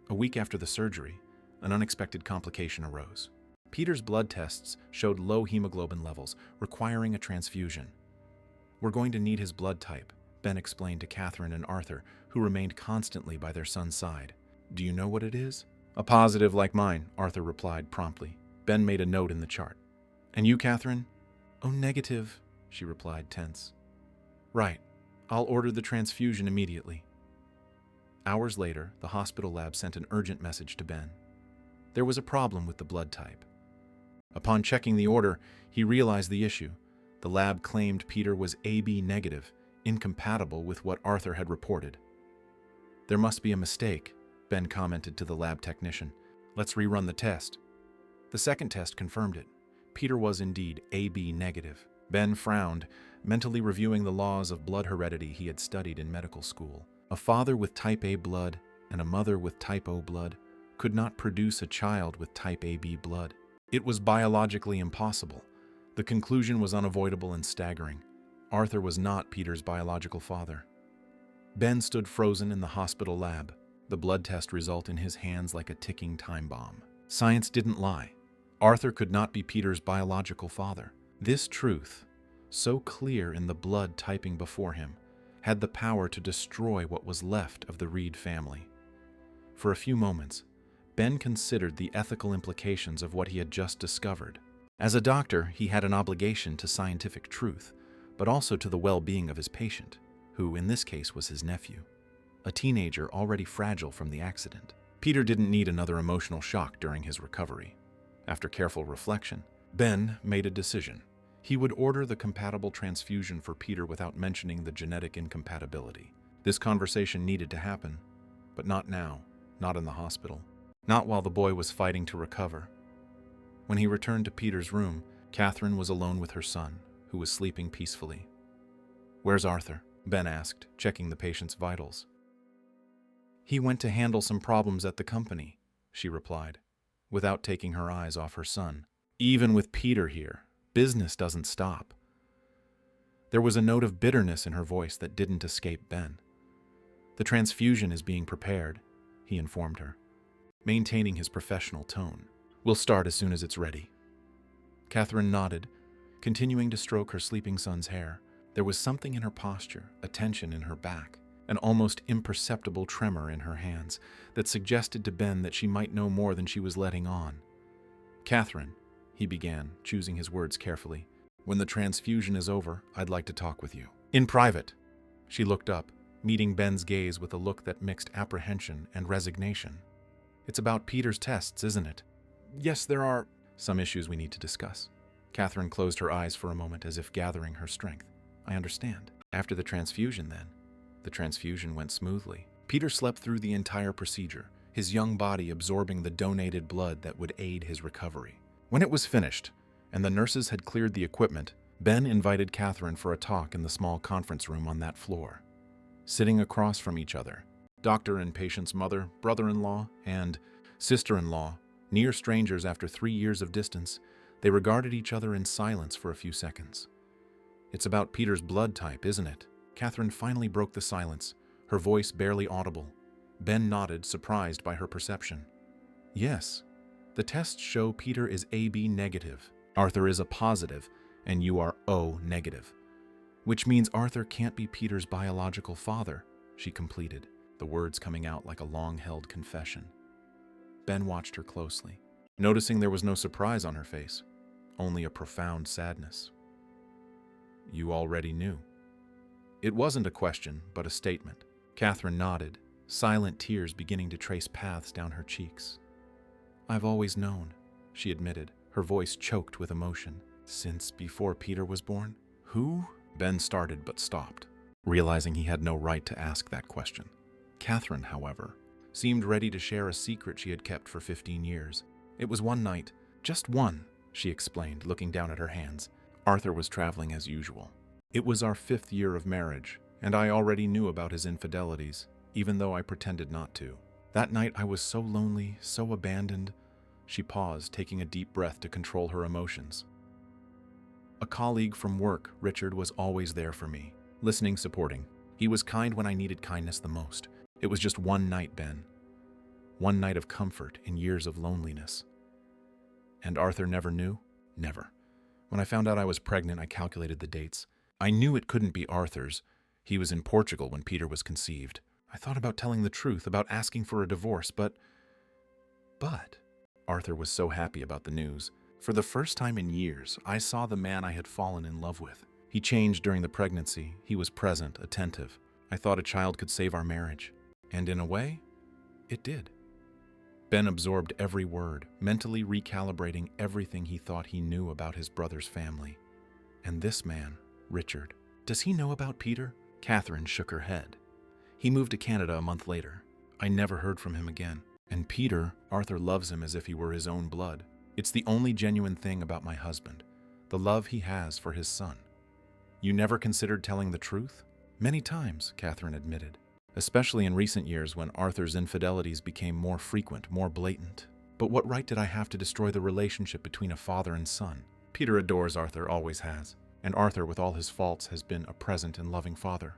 A week after the surgery, an unexpected complication arose. Peter's blood tests showed low hemoglobin levels, requiring a transfusion. "We're going to need his blood type," Ben explained to Catherine and Arthur, who remained constantly by their son's side. "Do you know what it is?" "A positive like mine," Arthur replied promptly. Ben made a note in the chart. "And you, Catherine?" "Oh, negative," she replied, tense. "Right. I'll order the transfusion immediately." Hours later, the hospital lab sent an urgent message to Ben. There was a problem with the blood type. Upon checking the order, he realized the issue. The lab claimed Peter was AB negative, incompatible with what Arthur had reported. "There must be a mistake," Ben commented to the lab technician. "Let's rerun the test." The second test confirmed it. Peter was indeed AB negative. Ben frowned, mentally reviewing the laws of blood heredity he had studied in medical school. A father with type A blood and a mother with type O blood could not produce a child with type AB blood. It was biologically impossible. The conclusion was unavoidable and staggering. Arthur was not Peter's biological father. Ben stood frozen in the hospital lab, the blood test result in his hands like a ticking time bomb. Science didn't lie. Arthur could not be Peter's biological father. This truth, so clear in the blood typing before him, had the power to destroy what was left of the Reed family. For a few moments, Ben considered the ethical implications of what he had just discovered. As a doctor, he had an obligation to scientific truth, but also to the well-being of his patient, who in this case was his nephew, a teenager already fragile from the accident. Peter didn't need another emotional shock during his recovery. After careful reflection, Ben made a decision. He would order the compatible transfusion for Peter without mentioning the genetic incompatibility. This conversation needed to happen, but not now, not in the hospital, not while the boy was fighting to recover. When he returned to Peter's room, Catherine was alone with her son, who was sleeping peacefully. "Where's Arthur?" Ben asked, checking the patient's vitals. "He went to handle some problems at the company," she replied, without taking her eyes off her son. "Even with Peter here, business doesn't stop." There was a note of bitterness in her voice that didn't escape Ben. "The transfusion is being prepared," he informed her, maintaining his professional tone. "We'll start as soon as it's ready." Catherine nodded, continuing to stroke her sleeping son's hair. There was something in her posture, a tension in her back, an almost imperceptible tremor in her hands that suggested to Ben that she might know more than she was letting on. "Catherine," he began, choosing his words carefully, "when the transfusion is over, I'd like to talk with you. In private." She looked up, meeting Ben's gaze with a look that mixed apprehension and resignation. "It's about Peter's tests, isn't it?" "Yes, there are some issues we need to discuss." Catherine closed her eyes for a moment as if gathering her strength. "I understand." "After the transfusion, then?" The transfusion went smoothly. Peter slept through the entire procedure, his young body absorbing the donated blood that would aid his recovery. When it was finished, and the nurses had cleared the equipment, Ben invited Catherine for a talk in the small conference room on that floor. Sitting across from each other, doctor and patient's mother, brother-in-law, and sister-in-law, near strangers after 3 years of distance, they regarded each other in silence for a few seconds. "It's about Peter's blood type, isn't it?" Catherine finally broke the silence, her voice barely audible. Ben nodded, surprised by her perception. "Yes. The tests show Peter is AB negative, Arthur is a positive, and you are O negative. Which means Arthur can't be Peter's biological father," she completed, the words coming out like a long-held confession. Ben watched her closely, noticing there was no surprise on her face, only a profound sadness. "You already knew." It wasn't a question, but a statement. Catherine nodded, silent tears beginning to trace paths down her cheeks. "I've always known," she admitted, her voice choked with emotion. "Since before Peter was born?" "Who?" Ben started but stopped, realizing he had no right to ask that question. Catherine, however, seemed ready to share a secret she had kept for 15 years. "It was one night, just one," she explained, looking down at her hands. "Arthur was traveling as usual. It was our 5th year of marriage, and I already knew about his infidelities, even though I pretended not to. That night I was so lonely, so abandoned." She paused, taking a deep breath to control her emotions. "A colleague from work, Richard, was always there for me, listening, supporting. He was kind when I needed kindness the most. It was just one night, Ben. One night of comfort in years of loneliness. And Arthur never knew? Never. When I found out I was pregnant, I calculated the dates. I knew it couldn't be Arthur's. He was in Portugal when Peter was conceived. I thought about telling the truth, about asking for a divorce, but Arthur was so happy about the news. For the first time in years, I saw the man I had fallen in love with. He changed during the pregnancy. He was present, attentive. I thought a child could save our marriage. And in a way, it did. Ben absorbed every word, mentally recalibrating everything he thought he knew about his brother's family. And this man, Richard, does he know about Peter? Catherine shook her head. He moved to Canada a month later. I never heard from him again. And Peter, Arthur loves him as if he were his own blood. It's the only genuine thing about my husband, the love he has for his son. You never considered telling the truth? Many times, Catherine admitted, especially in recent years when Arthur's infidelities became more frequent, more blatant. But what right did I have to destroy the relationship between a father and son? Peter adores Arthur, always has, and Arthur, with all his faults, has been a present and loving father.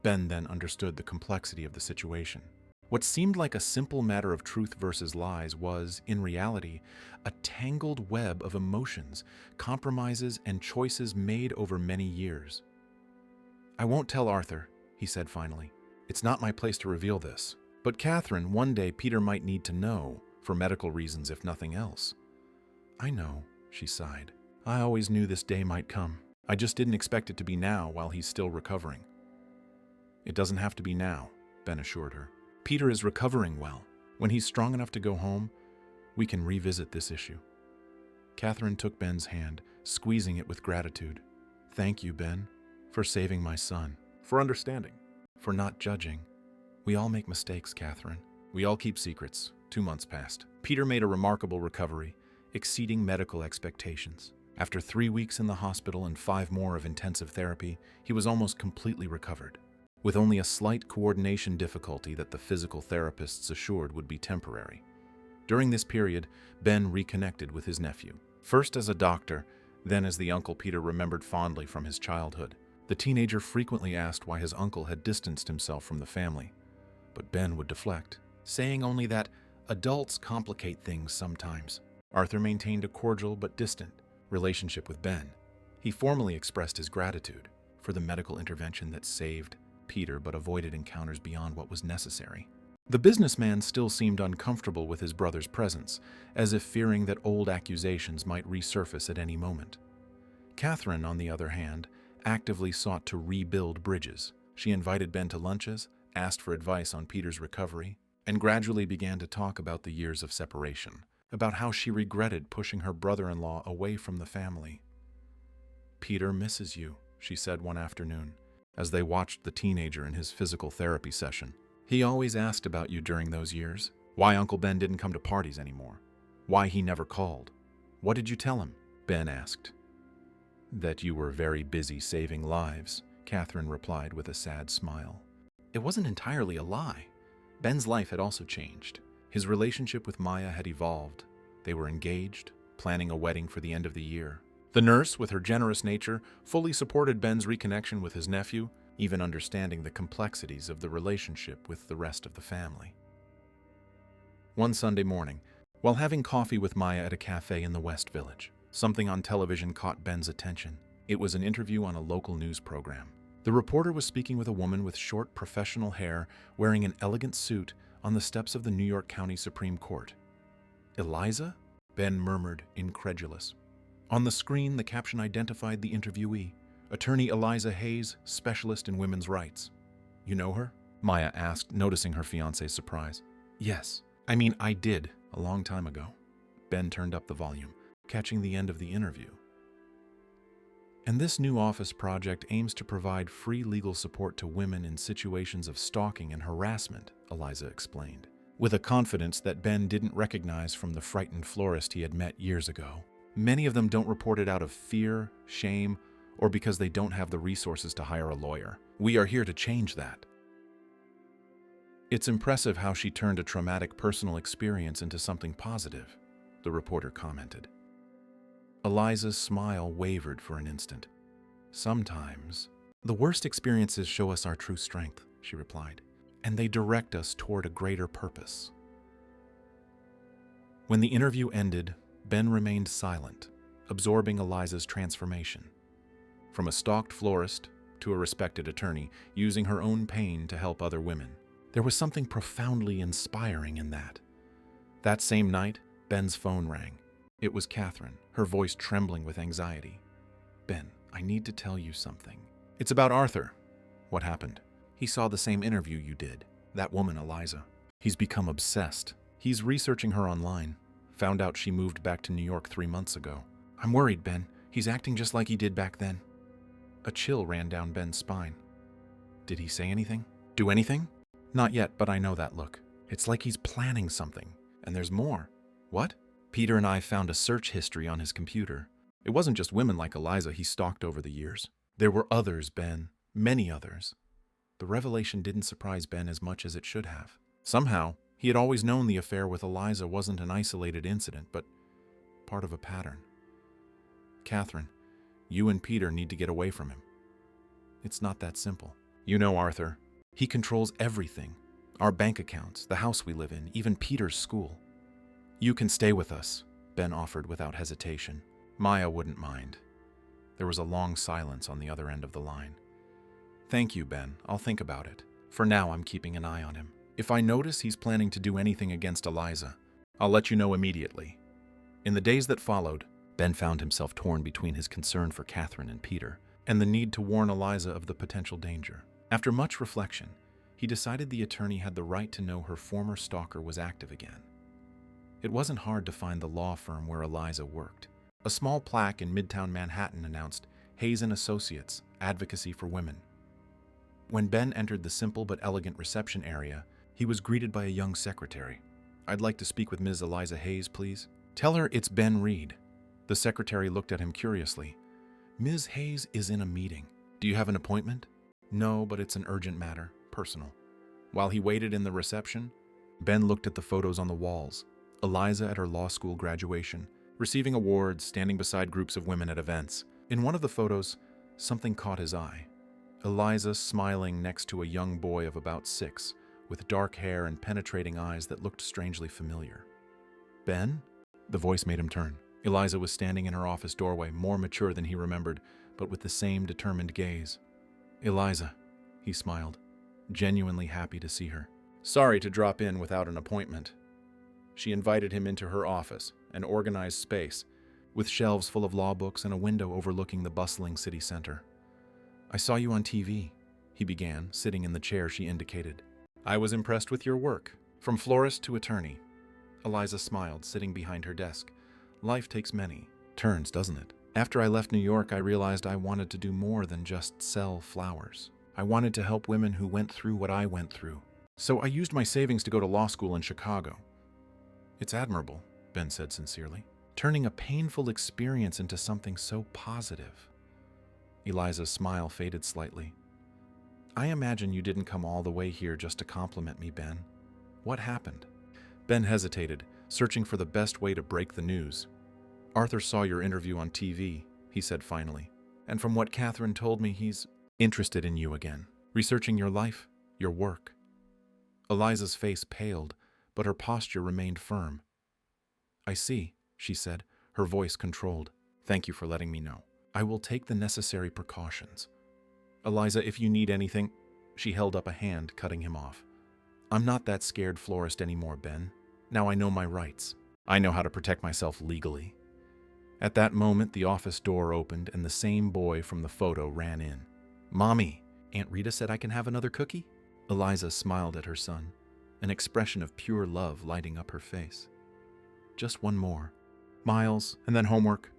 Ben then understood the complexity of the situation. What seemed like a simple matter of truth versus lies was, in reality, a tangled web of emotions, compromises, and choices made over many years. I won't tell Arthur, he said finally. It's not my place to reveal this. But Catherine, one day Peter might need to know, for medical reasons if nothing else. I know, she sighed. I always knew this day might come. I just didn't expect it to be now while he's still recovering. It doesn't have to be now, Ben assured her. Peter is recovering well. When he's strong enough to go home, we can revisit this issue. Catherine took Ben's hand, squeezing it with gratitude. Thank you, Ben, for saving my son, for understanding, for not judging. We all make mistakes, Catherine. We all keep secrets. 2 months passed. Peter made a remarkable recovery, exceeding medical expectations. After 3 weeks in the hospital and 5 more of intensive therapy, he was almost completely recovered, with only a slight coordination difficulty that the physical therapists assured would be temporary. During this period, Ben reconnected with his nephew, first as a doctor, then as the uncle Peter remembered fondly from his childhood. The teenager frequently asked why his uncle had distanced himself from the family, but Ben would deflect, saying only that adults complicate things sometimes. Arthur maintained a cordial but distant relationship with Ben. He formally expressed his gratitude for the medical intervention that saved Peter but avoided encounters beyond what was necessary. The businessman still seemed uncomfortable with his brother's presence, as if fearing that old accusations might resurface at any moment. Catherine, on the other hand, actively sought to rebuild bridges. She invited Ben to lunches, asked for advice on Peter's recovery, and gradually began to talk about the years of separation, about how she regretted pushing her brother-in-law away from the family. Peter misses you, she said one afternoon, as they watched the teenager in his physical therapy session. He always asked about you during those years, why Uncle Ben didn't come to parties anymore, why he never called. What did you tell him? Ben asked. That you were very busy saving lives, Catherine replied with a sad smile. It wasn't entirely a lie. Ben's life had also changed. His relationship with Maya had evolved. They were engaged, planning a wedding for the end of the year. The nurse, with her generous nature, fully supported Ben's reconnection with his nephew, even understanding the complexities of the relationship with the rest of the family. One Sunday morning, while having coffee with Maya at a cafe in the West Village, something on television caught Ben's attention. It was an interview on a local news program. The reporter was speaking with a woman with short professional hair wearing an elegant suit on the steps of the New York County Supreme Court. Eliza? Ben murmured, incredulous. On the screen, the caption identified the interviewee, attorney Eliza Hayes, specialist in women's rights. You know her? Maya asked, noticing her fiancé's surprise. Yes. I did, a long time ago. Ben turned up the volume, catching the end of the interview. And this new office project aims to provide free legal support to women in situations of stalking and harassment, Eliza explained, with a confidence that Ben didn't recognize from the frightened florist he had met years ago. Many of them don't report it out of fear, shame, or because they don't have the resources to hire a lawyer. We are here to change that. It's impressive how she turned a traumatic personal experience into something positive, the reporter commented. Eliza's smile wavered for an instant. Sometimes, The worst experiences show us our true strength, she replied, and they direct us toward a greater purpose. When the interview ended, Ben remained silent, absorbing Eliza's transformation. From a stalked florist to a respected attorney, using her own pain to help other women. There was something profoundly inspiring in that. That same night, Ben's phone rang. It was Catherine, her voice trembling with anxiety. "Ben, I need to tell you something." "It's about Arthur." "What happened?" "He saw the same interview you did. That woman, Eliza. He's become obsessed. He's researching her online. Found out she moved back to New York 3 months ago. I'm worried, Ben. He's acting just like he did back then." A chill ran down Ben's spine. "Did he say anything? Do anything?" "Not yet, but I know that look. It's like he's planning something. And there's more." "What?" "Peter and I found a search history on his computer. It wasn't just women like Eliza he stalked over the years. There were others, Ben. Many others." The revelation didn't surprise Ben as much as it should have. Somehow, he had always known the affair with Eliza wasn't an isolated incident, but part of a pattern. "Catherine, you and Peter need to get away from him." "It's not that simple. You know Arthur. He controls everything. Our bank accounts, the house we live in, even Peter's school." "You can stay with us," Ben offered without hesitation. Maya wouldn't mind. There was a long silence on the other end of the line. "Thank you, Ben. I'll think about it. For now, I'm keeping an eye on him. If I notice he's planning to do anything against Eliza, I'll let you know immediately." In the days that followed, Ben found himself torn between his concern for Catherine and Peter and the need to warn Eliza of the potential danger. After much reflection, he decided the attorney had the right to know her former stalker was active again. It wasn't hard to find the law firm where Eliza worked. A small plaque in Midtown Manhattan announced Hayes & Associates, Advocacy for Women. When Ben entered the simple but elegant reception area, he was greeted by a young secretary. "I'd like to speak with Ms. Eliza Hayes, please." "Tell her it's Ben Reed." The secretary looked at him curiously. "Ms. Hayes is in a meeting. Do you have an appointment?" "No, but it's an urgent matter, personal." While he waited in the reception, Ben looked at the photos on the walls. Eliza at her law school graduation, receiving awards, standing beside groups of women at events. In one of the photos, something caught his eye. Eliza smiling next to a young boy of about 6, with dark hair and penetrating eyes that looked strangely familiar. "Ben?" The voice made him turn. Eliza was standing in her office doorway, more mature than he remembered, but with the same determined gaze. "Eliza," he smiled, genuinely happy to see her. "Sorry to drop in without an appointment." She invited him into her office, an organized space, with shelves full of law books and a window overlooking the bustling city center. "I saw you on TV," he began, sitting in the chair she indicated. "I was impressed with your work, from florist to attorney." Eliza smiled, sitting behind her desk. "Life takes many turns, doesn't it? After I left New York, I realized I wanted to do more than just sell flowers. I wanted to help women who went through what I went through. So I used my savings to go to law school in Chicago." "It's admirable," Ben said sincerely, "turning a painful experience into something so positive." Eliza's smile faded slightly. "I imagine you didn't come all the way here just to compliment me, Ben. What happened?" Ben hesitated, searching for the best way to break the news. "Arthur saw your interview on TV," he said finally. "And from what Catherine told me, he's interested in you again, researching your life, your work." Eliza's face paled, but her posture remained firm. "I see," she said, her voice controlled. "Thank you for letting me know. I will take the necessary precautions. Eliza, if you need anything..." She held up a hand, cutting him off. "I'm not that scared florist anymore, Ben. Now I know my rights. I know how to protect myself legally." At that moment, the office door opened and the same boy from the photo ran in. "Mommy, Aunt Rita said I can have another cookie?" Eliza smiled at her son, an expression of pure love lighting up her face. "Just one more. Miles, and then homework."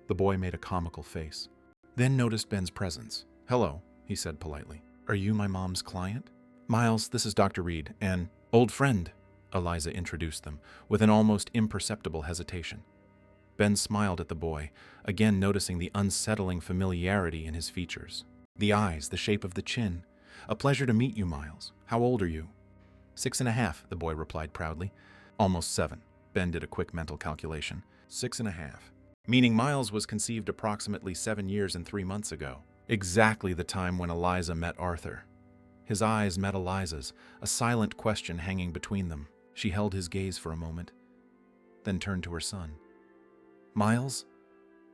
The boy made a comical face, then noticed Ben's presence. "Hello," he said politely. "Are you my mom's client?" "Miles, this is Dr. Reed, an old friend," Eliza introduced them, with an almost imperceptible hesitation. Ben smiled at the boy, again noticing the unsettling familiarity in his features. The eyes, the shape of the chin. "A pleasure to meet you, Miles. How old are you?" 6.5, the boy replied proudly. "Almost 7. Ben did a quick mental calculation. 6.5. Meaning Miles was conceived approximately 7 years and 3 months ago. Exactly the time when Eliza met Arthur. His eyes met Eliza's, a silent question hanging between them. She held his gaze for a moment, then turned to her son. "Miles,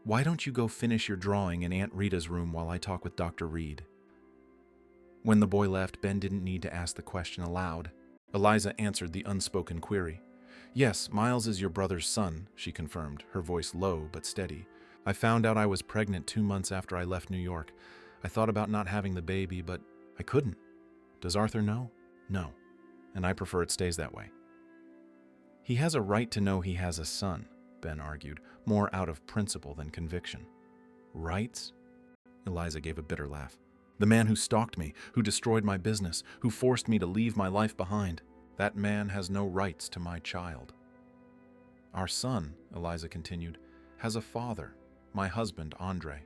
why don't you go finish your drawing in Aunt Rita's room while I talk with Dr. Reed?" When the boy left, Ben didn't need to ask the question aloud. Eliza answered the unspoken query. "Yes, Miles is your brother's son," she confirmed, her voice low but steady. "I found out I was pregnant 2 months after I left New York. I thought about not having the baby, but I couldn't. Does Arthur know?" "No, and I prefer it stays that way." "He has a right to know he has a son," Ben argued, more out of principle than conviction. "Rights?" Eliza gave a bitter laugh. "The man who stalked me, who destroyed my business, who forced me to leave my life behind, that man has no rights to my child." "Our son," Eliza continued, "has a father, my husband, Andre.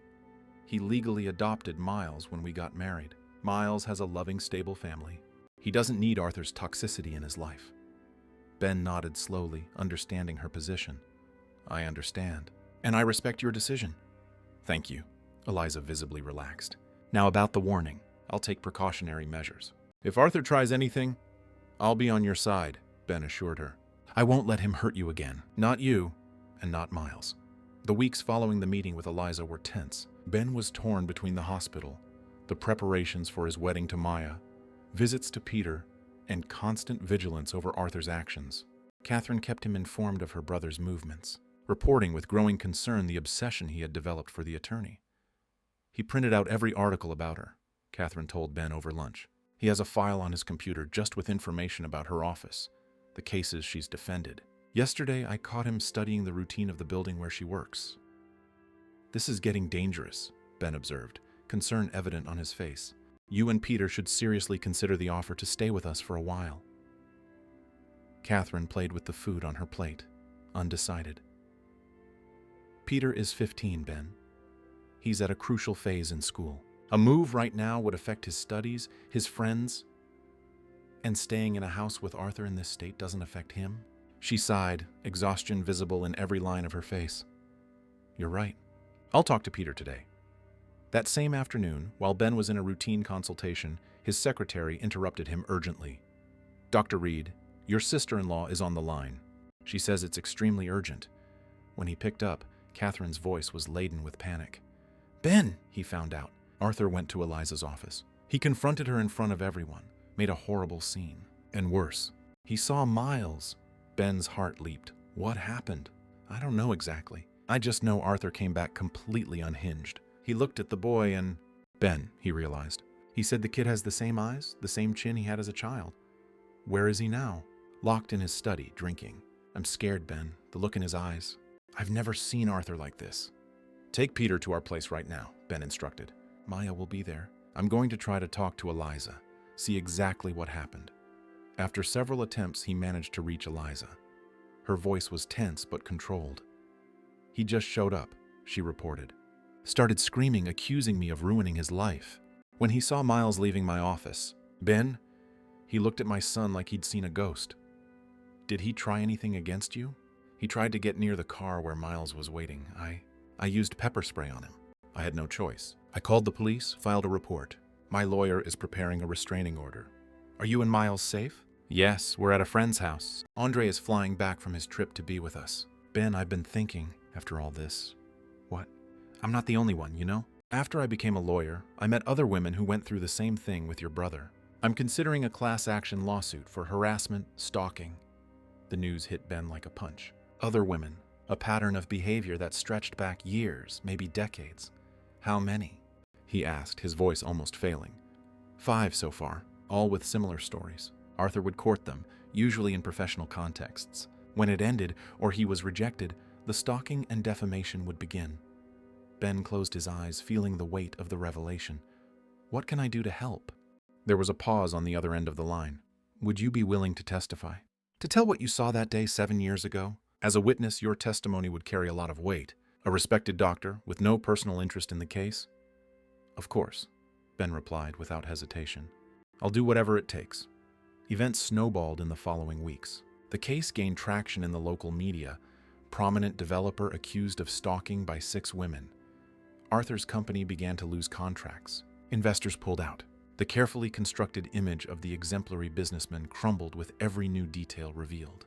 He legally adopted Miles when we got married. Miles has a loving, stable family. He doesn't need Arthur's toxicity in his life." Ben nodded slowly, understanding her position. "I understand. And I respect your decision." "Thank you." Eliza visibly relaxed. "Now about the warning. I'll take precautionary measures. If Arthur tries anything, I'll be on your side," Ben assured her. "I won't let him hurt you again. Not you, and not Miles." The weeks following the meeting with Eliza were tense. Ben was torn between the hospital, the preparations for his wedding to Maya, visits to Peter, and constant vigilance over Arthur's actions. Catherine kept him informed of her brother's movements, reporting with growing concern the obsession he had developed for the attorney. "He printed out every article about her," Catherine told Ben over lunch. "He has a file on his computer just with information about her office, the cases she's defended. Yesterday, I caught him studying the routine of the building where she works." "This is getting dangerous," Ben observed, concern evident on his face. "You and Peter should seriously consider the offer to stay with us for a while." Catherine played with the food on her plate, undecided. "Peter is 15, Ben. He's at a crucial phase in school. A move right now would affect his studies, his friends, and staying in a house with Arthur in this state doesn't affect him." She sighed, exhaustion visible in every line of her face. "You're right. I'll talk to Peter today." That same afternoon, while Ben was in a routine consultation, his secretary interrupted him urgently. "Dr. Reed, your sister-in-law is on the line. She says it's extremely urgent." When he picked up, Catherine's voice was laden with panic. "Ben," he found out, Arthur went to Eliza's office. He confronted her in front of everyone, made a horrible scene. And worse, he saw Miles. Ben's heart leaped. "What happened?" "I don't know exactly. I just know Arthur came back completely unhinged. He looked at the boy and—" "Ben," he realized. "He said the kid has the same eyes, the same chin he had as a child. Where is he now?" "Locked in his study, drinking. I'm scared, Ben, the look in his eyes. I've never seen Arthur like this." "Take Peter to our place right now," Ben instructed. "Maya will be there. I'm going to try to talk to Eliza, see exactly what happened." After several attempts, he managed to reach Eliza. Her voice was tense but controlled. "He just showed up," she reported. "Started screaming, accusing me of ruining his life. When he saw Miles leaving my office, Ben, he looked at my son like he'd seen a ghost." "Did he try anything against you?" "He tried to get near the car where Miles was waiting. I used pepper spray on him. I had no choice. I called the police, filed a report. My lawyer is preparing a restraining order." "Are you and Miles safe?" "Yes, we're at a friend's house. Andre is flying back from his trip to be with us." "Ben, I've been thinking, after all this." "What?" "I'm not the only one, you know? After I became a lawyer, I met other women who went through the same thing with your brother. I'm considering a class action lawsuit for harassment, stalking." The news hit Ben like a punch. Other women, a pattern of behavior that stretched back years, maybe decades. "How many?" he asked, his voice almost failing. 5 so far, all with similar stories. Arthur would court them, usually in professional contexts. When it ended, or he was rejected, the stalking and defamation would begin. Ben closed his eyes, feeling the weight of the revelation. "What can I do to help?" There was a pause on the other end of the line. "Would you be willing to testify? To tell what you saw that day 7 years ago? As a witness, your testimony would carry a lot of weight. A respected doctor, with no personal interest in the case?" "Of course," Ben replied without hesitation. "I'll do whatever it takes." Events snowballed in the following weeks. The case gained traction in the local media. Prominent developer accused of stalking by 6 women. Arthur's company began to lose contracts. Investors pulled out. The carefully constructed image of the exemplary businessman crumbled with every new detail revealed.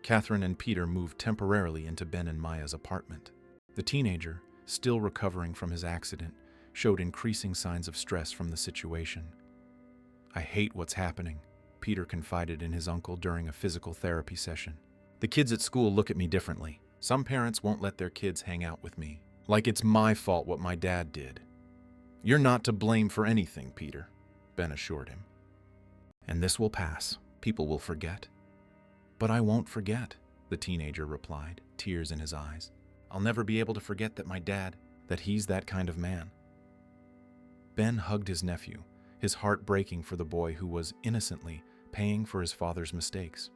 Catherine and Peter moved temporarily into Ben and Maya's apartment. The teenager, still recovering from his accident, showed increasing signs of stress from the situation. "I hate what's happening," Peter confided in his uncle during a physical therapy session. "The kids at school look at me differently. Some parents won't let their kids hang out with me. Like it's my fault what my dad did." "You're not to blame for anything, Peter," Ben assured him. "And this will pass. People will forget." "But I won't forget," the teenager replied, tears in his eyes. "I'll never be able to forget that he's that kind of man." Ben hugged his nephew, his heart breaking for the boy who was innocently paying for his father's mistakes.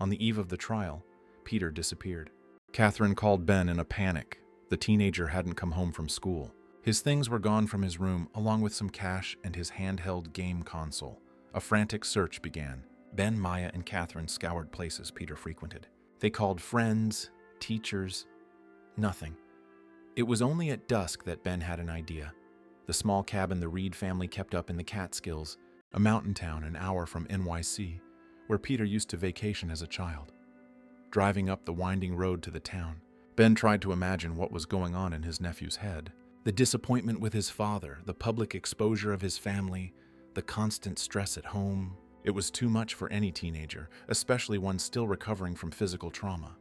On the eve of the trial, Peter disappeared. Catherine called Ben in a panic. The teenager hadn't come home from school. His things were gone from his room, along with some cash and his handheld game console. A frantic search began. Ben, Maya, and Catherine scoured places Peter frequented. They called friends, teachers. Nothing. It was only at dusk that Ben had an idea. The small cabin the Reed family kept up in the Catskills, a mountain town an hour from NYC, where Peter used to vacation as a child. Driving up the winding road to the town, Ben tried to imagine what was going on in his nephew's head. The disappointment with his father, the public exposure of his family, the constant stress at home. It was too much for any teenager, especially one still recovering from physical trauma.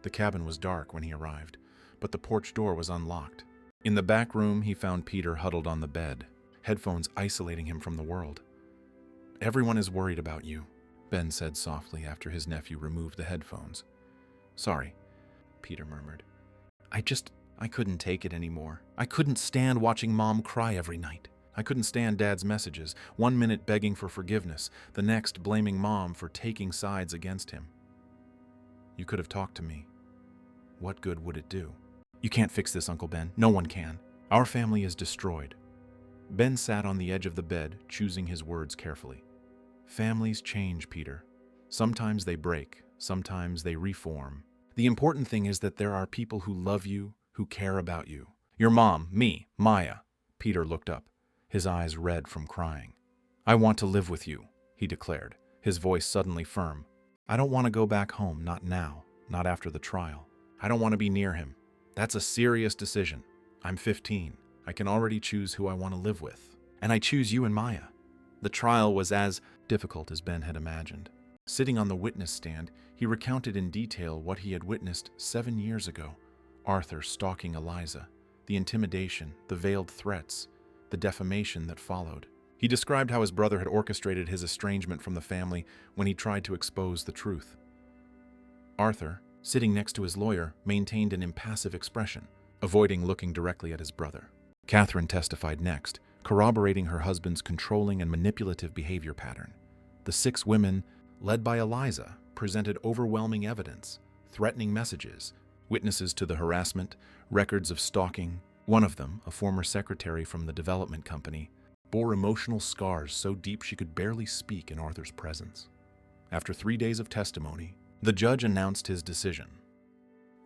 The cabin was dark when he arrived, but the porch door was unlocked. In the back room, he found Peter huddled on the bed, headphones isolating him from the world. "Everyone is worried about you," Ben said softly after his nephew removed the headphones. "Sorry," Peter murmured. I couldn't take it anymore. I couldn't stand watching Mom cry every night. I couldn't stand Dad's messages, one minute begging for forgiveness, the next blaming Mom for taking sides against him. "You could have talked to me. What good would it do?" "You can't fix this, Uncle Ben. No one can. Our family is destroyed." Ben sat on the edge of the bed, choosing his words carefully. "Families change, Peter. Sometimes they break, sometimes they reform. The important thing is that there are people who love you, who care about you. Your mom, me, Maya." Peter looked up, his eyes red from crying. "I want to live with you," he declared, his voice suddenly firm. "I don't want to go back home, not now, not after the trial. I don't want to be near him. That's a serious decision. I'm 15. I can already choose who I want to live with. And I choose you and Maya." The trial was as difficult as Ben had imagined. Sitting on the witness stand, he recounted in detail what he had witnessed 7 years ago. Arthur stalking Eliza, the intimidation, the veiled threats, the defamation that followed. He described how his brother had orchestrated his estrangement from the family when he tried to expose the truth. Arthur, sitting next to his lawyer, maintained an impassive expression, avoiding looking directly at his brother. Catherine testified next, corroborating her husband's controlling and manipulative behavior pattern. The 6 women, led by Eliza, presented overwhelming evidence, threatening messages, witnesses to the harassment, records of stalking. One of them, a former secretary from the development company, bore emotional scars so deep she could barely speak in Arthur's presence. After 3 days of testimony, the judge announced his decision.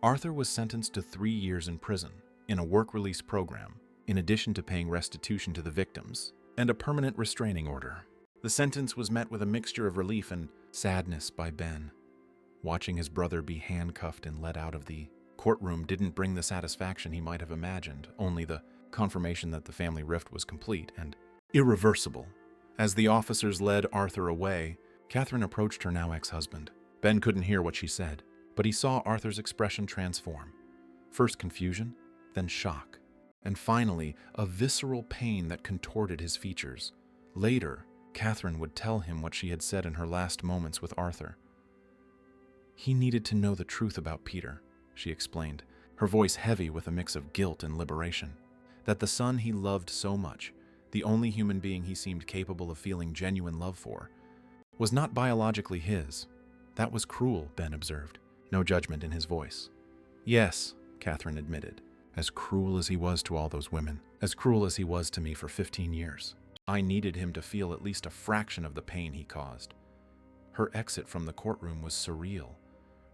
Arthur was sentenced to 3 years in prison, in a work release program, in addition to paying restitution to the victims, and a permanent restraining order. The sentence was met with a mixture of relief and sadness by Ben. Watching his brother be handcuffed and led out of the courtroom didn't bring the satisfaction he might have imagined, only the confirmation that the family rift was complete and irreversible. As the officers led Arthur away, Catherine approached her now ex-husband. Ben couldn't hear what she said, but he saw Arthur's expression transform. First confusion, then shock, and finally a visceral pain that contorted his features. Later, Catherine would tell him what she had said in her last moments with Arthur. "He needed to know the truth about Peter," she explained, her voice heavy with a mix of guilt and liberation. That the son he loved so much, the only human being he seemed capable of feeling genuine love for, was not biologically his. That was cruel, Ben observed, no judgment in his voice. "Yes," Catherine admitted, "as cruel as he was to all those women, as cruel as he was to me for 15 years. I needed him to feel at least a fraction of the pain he caused." Her exit from the courtroom was surreal.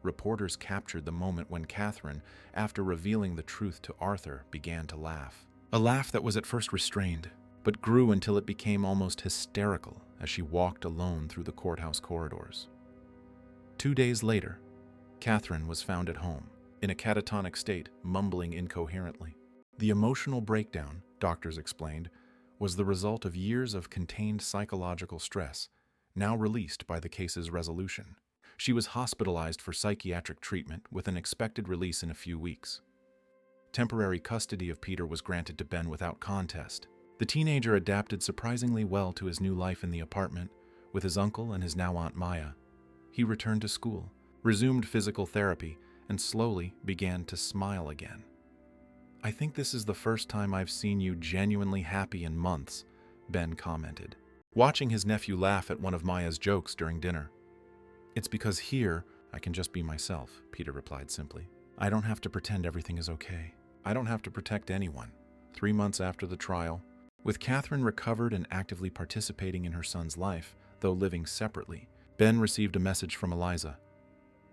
reporters captured the moment when Catherine, after revealing the truth to Arthur, began to laugh. A laugh that was at first restrained, but grew until it became almost hysterical as she walked alone through the courthouse corridors. 2 days later, Catherine was found at home, in a catatonic state, mumbling incoherently. The emotional breakdown, doctors explained, was the result of years of contained psychological stress, now released by the case's resolution. She was hospitalized for psychiatric treatment with an expected release in a few weeks. Temporary custody of Peter was granted to Ben without contest. The teenager adapted surprisingly well to his new life in the apartment, with his uncle and his now Aunt Maya. He returned to school, resumed physical therapy, and slowly began to smile again. "I think this is the first time I've seen you genuinely happy in months," Ben commented, watching his nephew laugh at one of Maya's jokes during dinner. "It's because here I can just be myself," Peter replied simply. "I don't have to pretend everything is okay. I don't have to protect anyone." 3 months after the trial, with Catherine recovered and actively participating in her son's life, though living separately, Ben received a message from Eliza.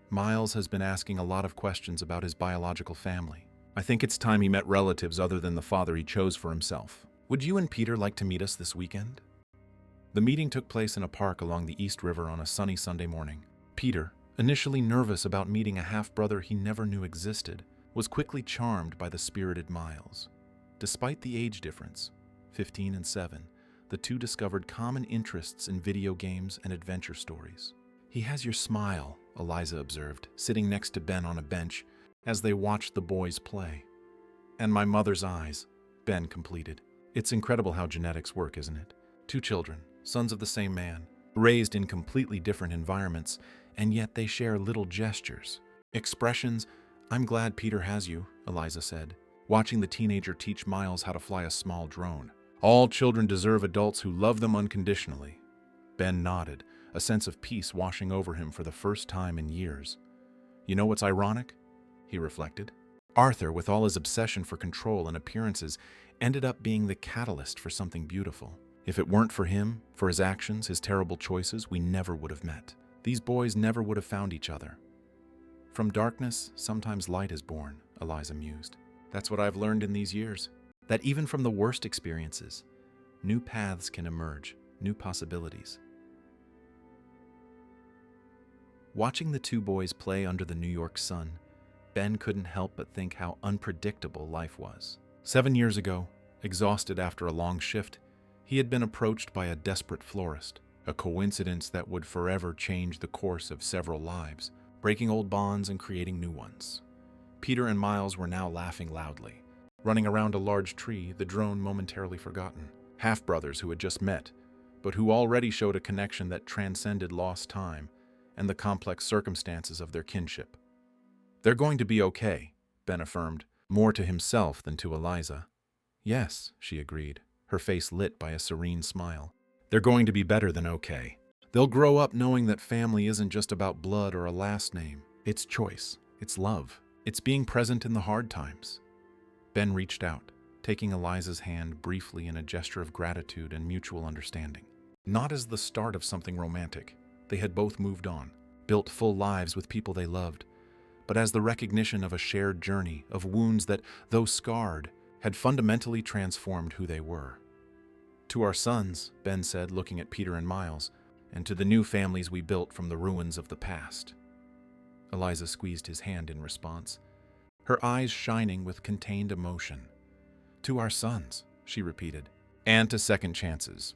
"Miles has been asking a lot of questions about his biological family. I think it's time he met relatives other than the father he chose for himself. Would you and Peter like to meet us this weekend?" The meeting took place in a park along the East River on a sunny Sunday morning. Peter, initially nervous about meeting a half-brother he never knew existed, was quickly charmed by the spirited Miles. Despite the age difference, 15 and 7, the two discovered common interests in video games and adventure stories. "He has your smile," Eliza observed, sitting next to Ben on a bench as they watched the boys play. "And my mother's eyes," Ben completed. "It's incredible how genetics work, isn't it? 2 children, sons of the same man, raised in completely different environments, and yet they share little gestures, expressions." "I'm glad Peter has you," Eliza said, watching the teenager teach Miles how to fly a small drone. "All children deserve adults who love them unconditionally." Ben nodded, a sense of peace washing over him for the first time in years. "You know what's ironic?" he reflected. "Arthur, with all his obsession for control and appearances, ended up being the catalyst for something beautiful. If it weren't for him, for his actions, his terrible choices, we never would have met. These boys never would have found each other." "From darkness, sometimes light is born," Eliza mused. "That's what I've learned in these years. That even from the worst experiences, new paths can emerge, new possibilities." Watching the 2 boys play under the New York sun, Ben couldn't help but think how unpredictable life was. 7 years ago, exhausted after a long shift, he had been approached by a desperate florist, a coincidence that would forever change the course of several lives, breaking old bonds and creating new ones. Peter and Miles were now laughing loudly, running around a large tree, the drone momentarily forgotten. Half-brothers who had just met, but who already showed a connection that transcended lost time and the complex circumstances of their kinship. "They're going to be okay," Ben affirmed, more to himself than to Eliza. "Yes," she agreed, her face lit by a serene smile. "They're going to be better than okay. They'll grow up knowing that family isn't just about blood or a last name. It's choice. It's love. It's being present in the hard times." Ben reached out, taking Eliza's hand briefly in a gesture of gratitude and mutual understanding. Not as the start of something romantic. They had both moved on, built full lives with people they loved, but as the recognition of a shared journey of wounds that, though scarred, had fundamentally transformed who they were. "To our sons," Ben said, looking at Peter and Miles, "and to the new families we built from the ruins of the past." Eliza squeezed his hand in response, her eyes shining with contained emotion. "To our sons," she repeated, "and to second chances."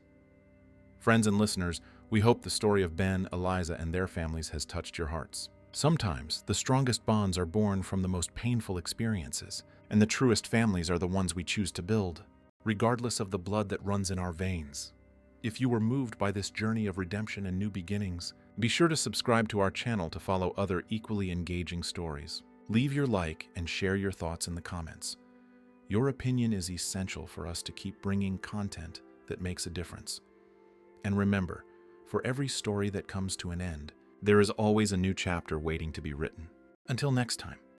Friends and listeners, we hope the story of Ben, Eliza, and their families has touched your hearts. Sometimes, the strongest bonds are born from the most painful experiences, and the truest families are the ones we choose to build, regardless of the blood that runs in our veins. If you were moved by this journey of redemption and new beginnings, be sure to subscribe to our channel to follow other equally engaging stories. Leave your like and share your thoughts in the comments. Your opinion is essential for us to keep bringing content that makes a difference. And remember, for every story that comes to an end, there is always a new chapter waiting to be written. Until next time.